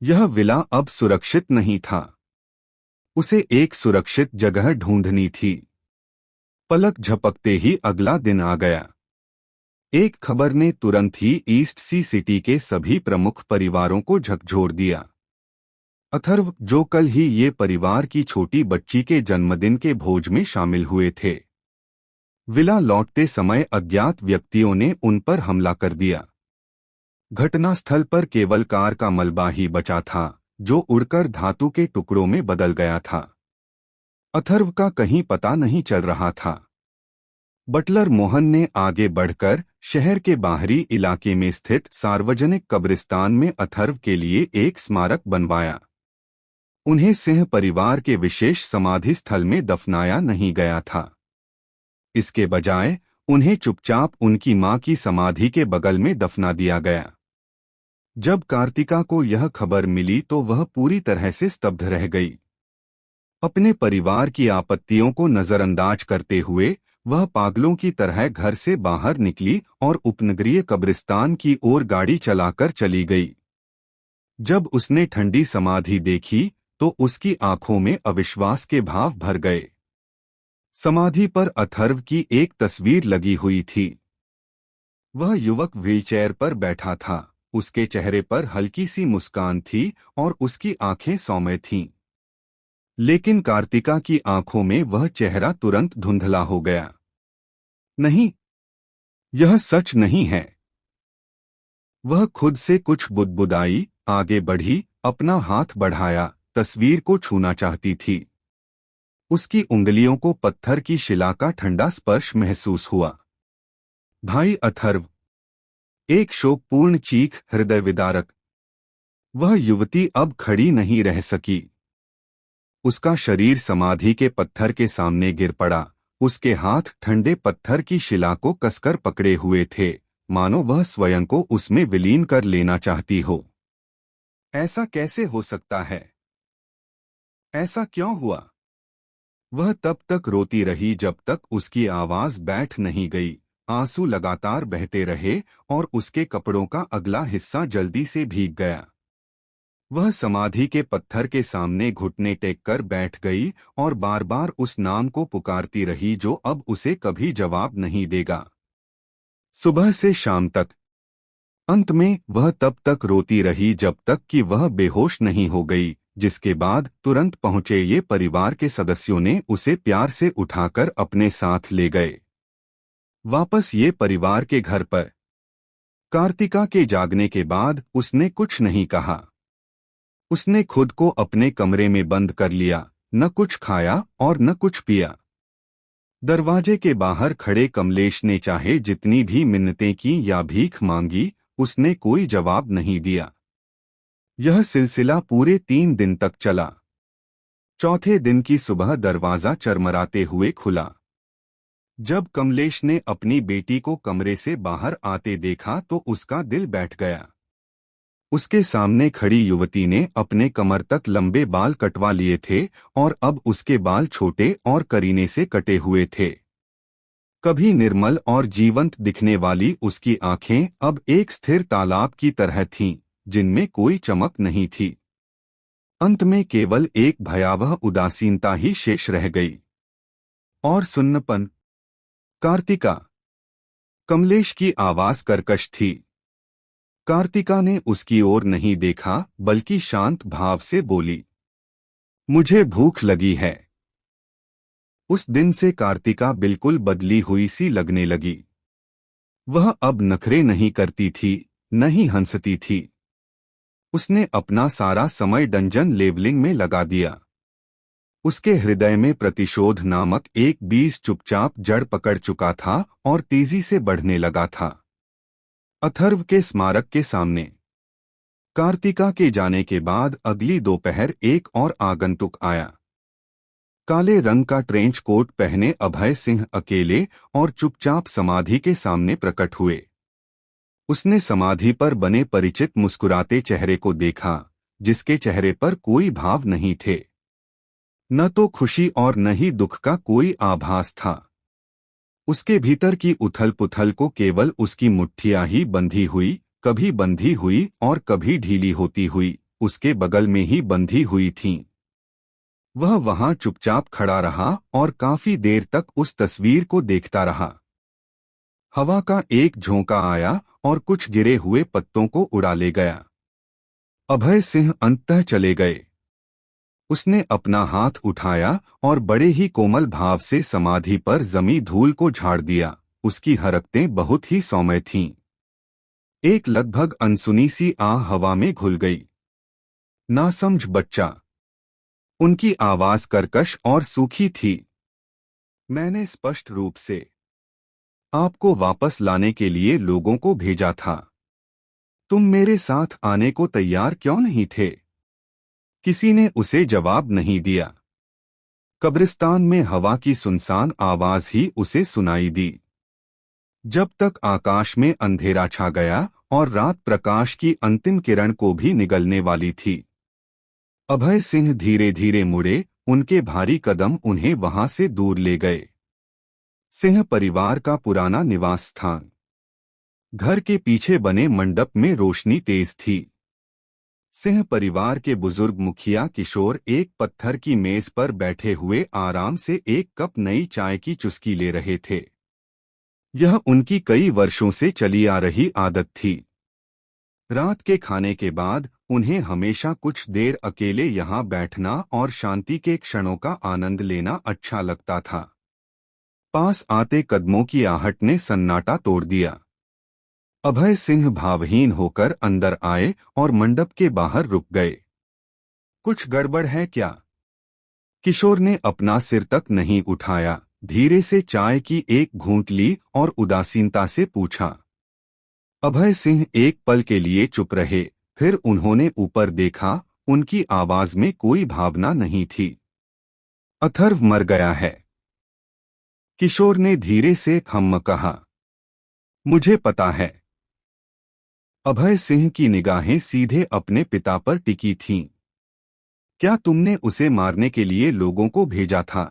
यह विला अब सुरक्षित नहीं था। उसे एक सुरक्षित जगह ढूंढनी थी। पलक झपकते ही अगला दिन आ गया। एक खबर ने तुरंत ही ईस्ट सी सिटी के सभी प्रमुख परिवारों को झकझोर दिया। अथर्व, जो कल ही ये परिवार की छोटी बच्ची के जन्मदिन के भोज में शामिल हुए थे, विला लौटते समय अज्ञात व्यक्तियों ने उन पर हमला कर दिया। घटनास्थल पर केवल कार का मलबा ही बचा था, जो उड़कर धातु के टुकड़ों में बदल गया था। अथर्व का कहीं पता नहीं चल रहा था। बटलर मोहन ने आगे बढ़कर शहर के बाहरी इलाके में स्थित सार्वजनिक कब्रिस्तान में अथर्व के लिए एक स्मारक बनवाया। उन्हें सिंह परिवार के विशेष समाधि स्थल में दफनाया नहीं गया था। इसके बजाय उन्हें चुपचाप उनकी मां की समाधि के बगल में दफना दिया गया। जब कार्तिका को यह खबर मिली तो वह पूरी तरह से स्तब्ध रह गई। अपने परिवार की आपत्तियों को नजरअंदाज करते हुए वह पागलों की तरह घर से बाहर निकली और उपनगरीय कब्रिस्तान की ओर गाड़ी चलाकर चली गई। जब उसने ठंडी समाधि देखी तो उसकी आंखों में अविश्वास के भाव भर गए। समाधि पर अथर्व की एक तस्वीर लगी हुई थी। वह युवक व्हीलचेयर पर बैठा था। उसके चेहरे पर हल्की सी मुस्कान थी और उसकी आंखें सौम्य थीं। लेकिन कार्तिका की आंखों में वह चेहरा तुरंत धुंधला हो गया। नहीं, यह सच नहीं है। वह खुद से कुछ बुदबुदाई, आगे बढ़ी, अपना हाथ बढ़ाया, तस्वीर को छूना चाहती थी। उसकी उंगलियों को पत्थर की शिला का ठंडा स्पर्श महसूस हुआ। भाई अथर्व! एक शोकपूर्ण चीख, हृदय विदारक। वह युवती अब खड़ी नहीं रह सकी। उसका शरीर समाधि के पत्थर के सामने गिर पड़ा। उसके हाथ ठंडे पत्थर की शिला को कसकर पकड़े हुए थे, मानो वह स्वयं को उसमें विलीन कर लेना चाहती हो। ऐसा कैसे हो सकता है? ऐसा क्यों हुआ? वह तब तक रोती रही जब तक उसकी आवाज बैठ नहीं गई। आंसू लगातार बहते रहे और उसके कपड़ों का अगला हिस्सा जल्दी से भीग गया। वह समाधि के पत्थर के सामने घुटने टेक कर बैठ गई और बार बार उस नाम को पुकारती रही जो अब उसे कभी जवाब नहीं देगा। सुबह से शाम तक। अंत में वह तब तक रोती रही जब तक कि वह बेहोश नहीं हो गई, जिसके बाद तुरंत पहुंचे ये परिवार के सदस्यों ने उसे प्यार से उठाकर अपने साथ ले गए। वापस ये परिवार के घर पर कार्तिका के जागने के बाद उसने कुछ नहीं कहा। उसने खुद को अपने कमरे में बंद कर लिया, न कुछ खाया और न कुछ पिया। दरवाजे के बाहर खड़े कमलेश ने चाहे जितनी भी मिन्नतें की या भीख मांगी, उसने कोई जवाब नहीं दिया। यह सिलसिला पूरे 3 दिन तक चला। चौथे दिन की सुबह दरवाजा चरमराते हुए खुला। जब कमलेश ने अपनी बेटी को कमरे से बाहर आते देखा तो उसका दिल बैठ गया। उसके सामने खड़ी युवती ने अपने कमर तक लंबे बाल कटवा लिए थे और अब उसके बाल छोटे और करीने से कटे हुए थे। कभी निर्मल और जीवंत दिखने वाली उसकी आंखें अब एक स्थिर तालाब की तरह थीं, जिनमें कोई चमक नहीं थी। अंत में केवल एक भयावह उदासीनता ही शेष रह गई। और सुन्नपन। कार्तिका! कमलेश की आवाज कर्कश थी। कार्तिका ने उसकी ओर नहीं देखा बल्कि शांत भाव से बोली, मुझे भूख लगी है। उस दिन से कार्तिका बिल्कुल बदली हुई सी लगने लगी। वह अब नखरे नहीं करती थी, न ही हंसती थी। उसने अपना सारा समय डंजन लेवलिंग में लगा दिया। उसके हृदय में प्रतिशोध नामक एक बीज चुपचाप जड़ पकड़ चुका था और तेजी से बढ़ने लगा था। अथर्व के स्मारक के सामने कार्तिका के जाने के बाद अगली दोपहर एक और आगंतुक आया। काले रंग का ट्रेंच कोट पहने अभय सिंह अकेले और चुपचाप समाधि के सामने प्रकट हुए। उसने समाधि पर बने परिचित मुस्कुराते चेहरे को देखा, जिसके चेहरे पर कोई भाव नहीं थे। न तो खुशी और न ही दुख का कोई आभास था। उसके भीतर की उथल-पुथल को केवल उसकी मुट्ठियां ही बंधी हुई, कभी बंधी हुई और कभी ढीली होती हुई, उसके बगल में ही बंधी हुई थीं। वह वहां चुपचाप खड़ा रहा और काफी देर तक उस तस्वीर को देखता रहा। हवा का एक झोंका आया और कुछ गिरे हुए पत्तों को उड़ा ले गया। अभय सिंह अंततः चले गए। उसने अपना हाथ उठाया और बड़े ही कोमल भाव से समाधि पर जमी धूल को झाड़ दिया। उसकी हरकतें बहुत ही सौम्य थीं। एक लगभग अनसुनी सी आह हवा में घुल गई। नासमझ बच्चा। उनकी आवाज कर्कश और सूखी थी। मैंने स्पष्ट रूप से आपको वापस लाने के लिए लोगों को भेजा था। तुम मेरे साथ आने को तैयार क्यों नहीं थे? किसी ने उसे जवाब नहीं दिया। कब्रिस्तान में हवा की सुनसान आवाज ही उसे सुनाई दी। जब तक आकाश में अंधेरा छा गया और रात प्रकाश की अंतिम किरण को भी निगलने वाली थी। अभय सिंह धीरे धीरे मुड़े, उनके भारी कदम उन्हें वहां से दूर ले गए। सिंह परिवार का पुराना निवास स्थान। घर के पीछे बने मंडप में रोशनी तेज थी। सिंह परिवार के बुजुर्ग मुखिया किशोर एक पत्थर की मेज पर बैठे हुए आराम से एक कप नई चाय की चुस्की ले रहे थे। यह उनकी कई वर्षों से चली आ रही आदत थी। रात के खाने के बाद उन्हें हमेशा कुछ देर अकेले यहाँ बैठना और शांति के क्षणों का आनंद लेना अच्छा लगता था। पास आते कदमों की आहट ने सन्नाटा तोड़ दिया। अभय सिंह भावहीन होकर अंदर आए और मंडप के बाहर रुक गए। कुछ गड़बड़ है क्या? किशोर ने अपना सिर तक नहीं उठाया, धीरे से चाय की एक घूंट ली और उदासीनता से पूछा। अभय सिंह एक पल के लिए चुप रहे, फिर उन्होंने ऊपर देखा। उनकी आवाज में कोई भावना नहीं थी। अथर्व मर गया है, किशोर ने धीरे से खम्म कहा। मुझे पता है। अभय सिंह की निगाहें सीधे अपने पिता पर टिकी थीं। क्या तुमने उसे मारने के लिए लोगों को भेजा था?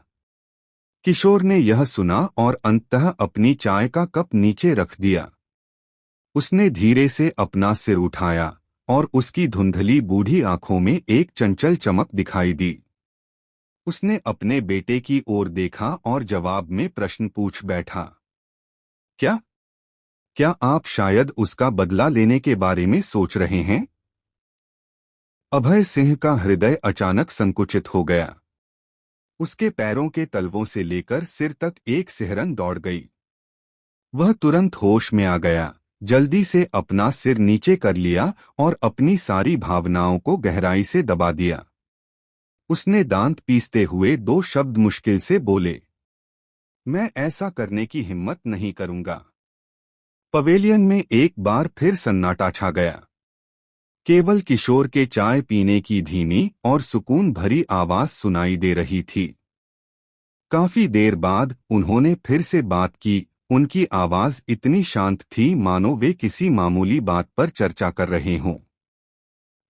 किशोर ने यह सुना और अंततः अपनी चाय का कप नीचे रख दिया। उसने धीरे से अपना सिर उठाया और उसकी धुंधली बूढ़ी आंखों में एक चंचल चमक दिखाई दी। उसने अपने बेटे की ओर देखा और जवाब में प्रश्न पूछ बैठा। क्या क्या आप शायद उसका बदला लेने के बारे में सोच रहे हैं? अभय सिंह का हृदय अचानक संकुचित हो गया। उसके पैरों के तलवों से लेकर सिर तक एक सिहरन दौड़ गई। वह तुरंत होश में आ गया, जल्दी से अपना सिर नीचे कर लिया और अपनी सारी भावनाओं को गहराई से दबा दिया। उसने दांत पीसते हुए दो शब्द मुश्किल से बोले, मैं ऐसा करने की हिम्मत नहीं करूंगा। पवेलियन में एक बार फिर सन्नाटा छा गया। केवल किशोर के चाय पीने की धीमी और सुकून भरी आवाज सुनाई दे रही थी। काफी देर बाद उन्होंने फिर से बात की। उनकी आवाज इतनी शांत थी मानो वे किसी मामूली बात पर चर्चा कर रहे हों।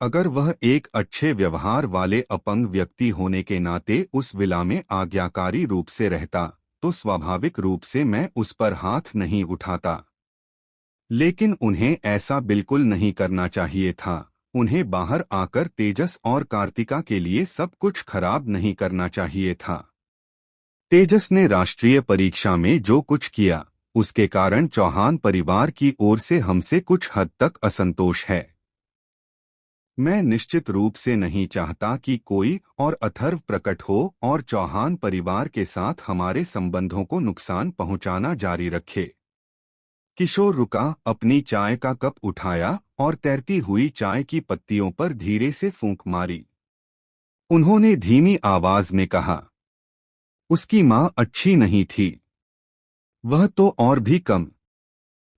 अगर वह एक अच्छे व्यवहार वाले अपंग व्यक्ति होने के नाते उस विला में आज्ञाकारी रूप से रहता, तो स्वाभाविक रूप से मैं उस पर हाथ नहीं उठाता। लेकिन उन्हें ऐसा बिल्कुल नहीं करना चाहिए था। उन्हें बाहर आकर तेजस और कार्तिका के लिए सब कुछ खराब नहीं करना चाहिए था। तेजस ने राष्ट्रीय परीक्षा में जो कुछ किया, उसके कारण चौहान परिवार की ओर से हमसे कुछ हद तक असंतोष है। मैं निश्चित रूप से नहीं चाहता कि कोई और अथर्व प्रकट हो और चौहान परिवार के साथ हमारे संबंधों को नुकसान पहुंचाना जारी रखे। किशोर रुका, अपनी चाय का कप उठाया और तैरती हुई चाय की पत्तियों पर धीरे से फूंक मारी। उन्होंने धीमी आवाज में कहा, उसकी मां अच्छी नहीं थी। वह तो और भी कम।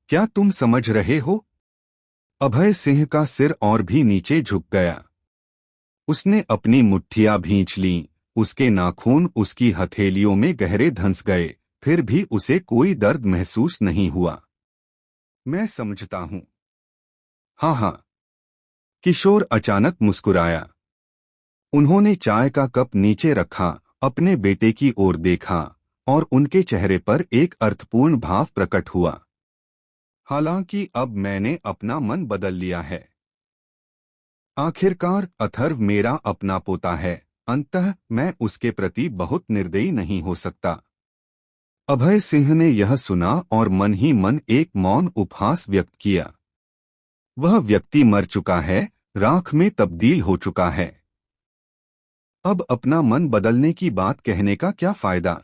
क्या तुम समझ रहे हो? अभय सिंह का सिर और भी नीचे झुक गया। उसने अपनी मुट्ठियां भींच लीं, उसके नाखून उसकी हथेलियों में गहरे धंस गए, फिर भी उसे कोई दर्द महसूस नहीं हुआ। मैं समझता हूं। हाँ हाँ, किशोर अचानक मुस्कुराया। उन्होंने चाय का कप नीचे रखा, अपने बेटे की ओर देखा और उनके चेहरे पर एक अर्थपूर्ण भाव प्रकट हुआ। हालांकि अब मैंने अपना मन बदल लिया है। आखिरकार अथर्व मेरा अपना पोता है, अंततः मैं उसके प्रति बहुत निर्दयी नहीं हो सकता। अभय सिंह ने यह सुना और मन ही मन एक मौन उपहास व्यक्त किया। वह व्यक्ति मर चुका है, राख में तब्दील हो चुका है। अब अपना मन बदलने की बात कहने का क्या फायदा?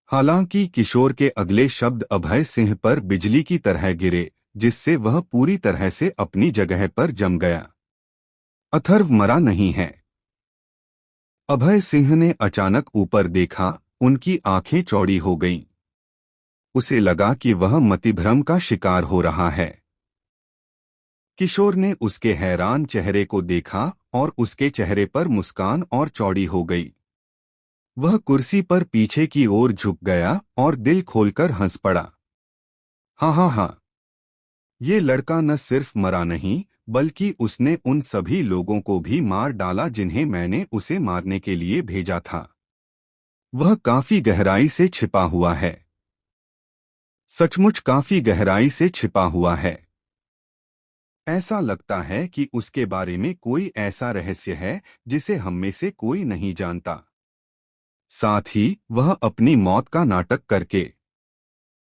हालांकि किशोर के अगले शब्द अभय सिंह पर बिजली की तरह गिरे, जिससे वह पूरी तरह से अपनी जगह पर जम गया। अथर्व मरा नहीं है। अभय सिंह ने अचानक ऊपर देखा, उनकी आंखें चौड़ी हो गईं। उसे लगा कि वह मतिभ्रम का शिकार हो रहा है। किशोर ने उसके हैरान चेहरे को देखा और उसके चेहरे पर मुस्कान और चौड़ी हो गई। वह कुर्सी पर पीछे की ओर झुक गया और दिल खोलकर हंस पड़ा। हाँ हाँ हाँ, ये लड़का न सिर्फ मरा नहीं, बल्कि उसने उन सभी लोगों को भी मार डाला जिन्हें मैंने उसे मारने के लिए भेजा था। वह काफी गहराई से छिपा हुआ है, सचमुच काफी गहराई से छिपा हुआ है। ऐसा लगता है कि उसके बारे में कोई ऐसा रहस्य है जिसे हम में से कोई नहीं जानता। साथ ही वह अपनी मौत का नाटक करके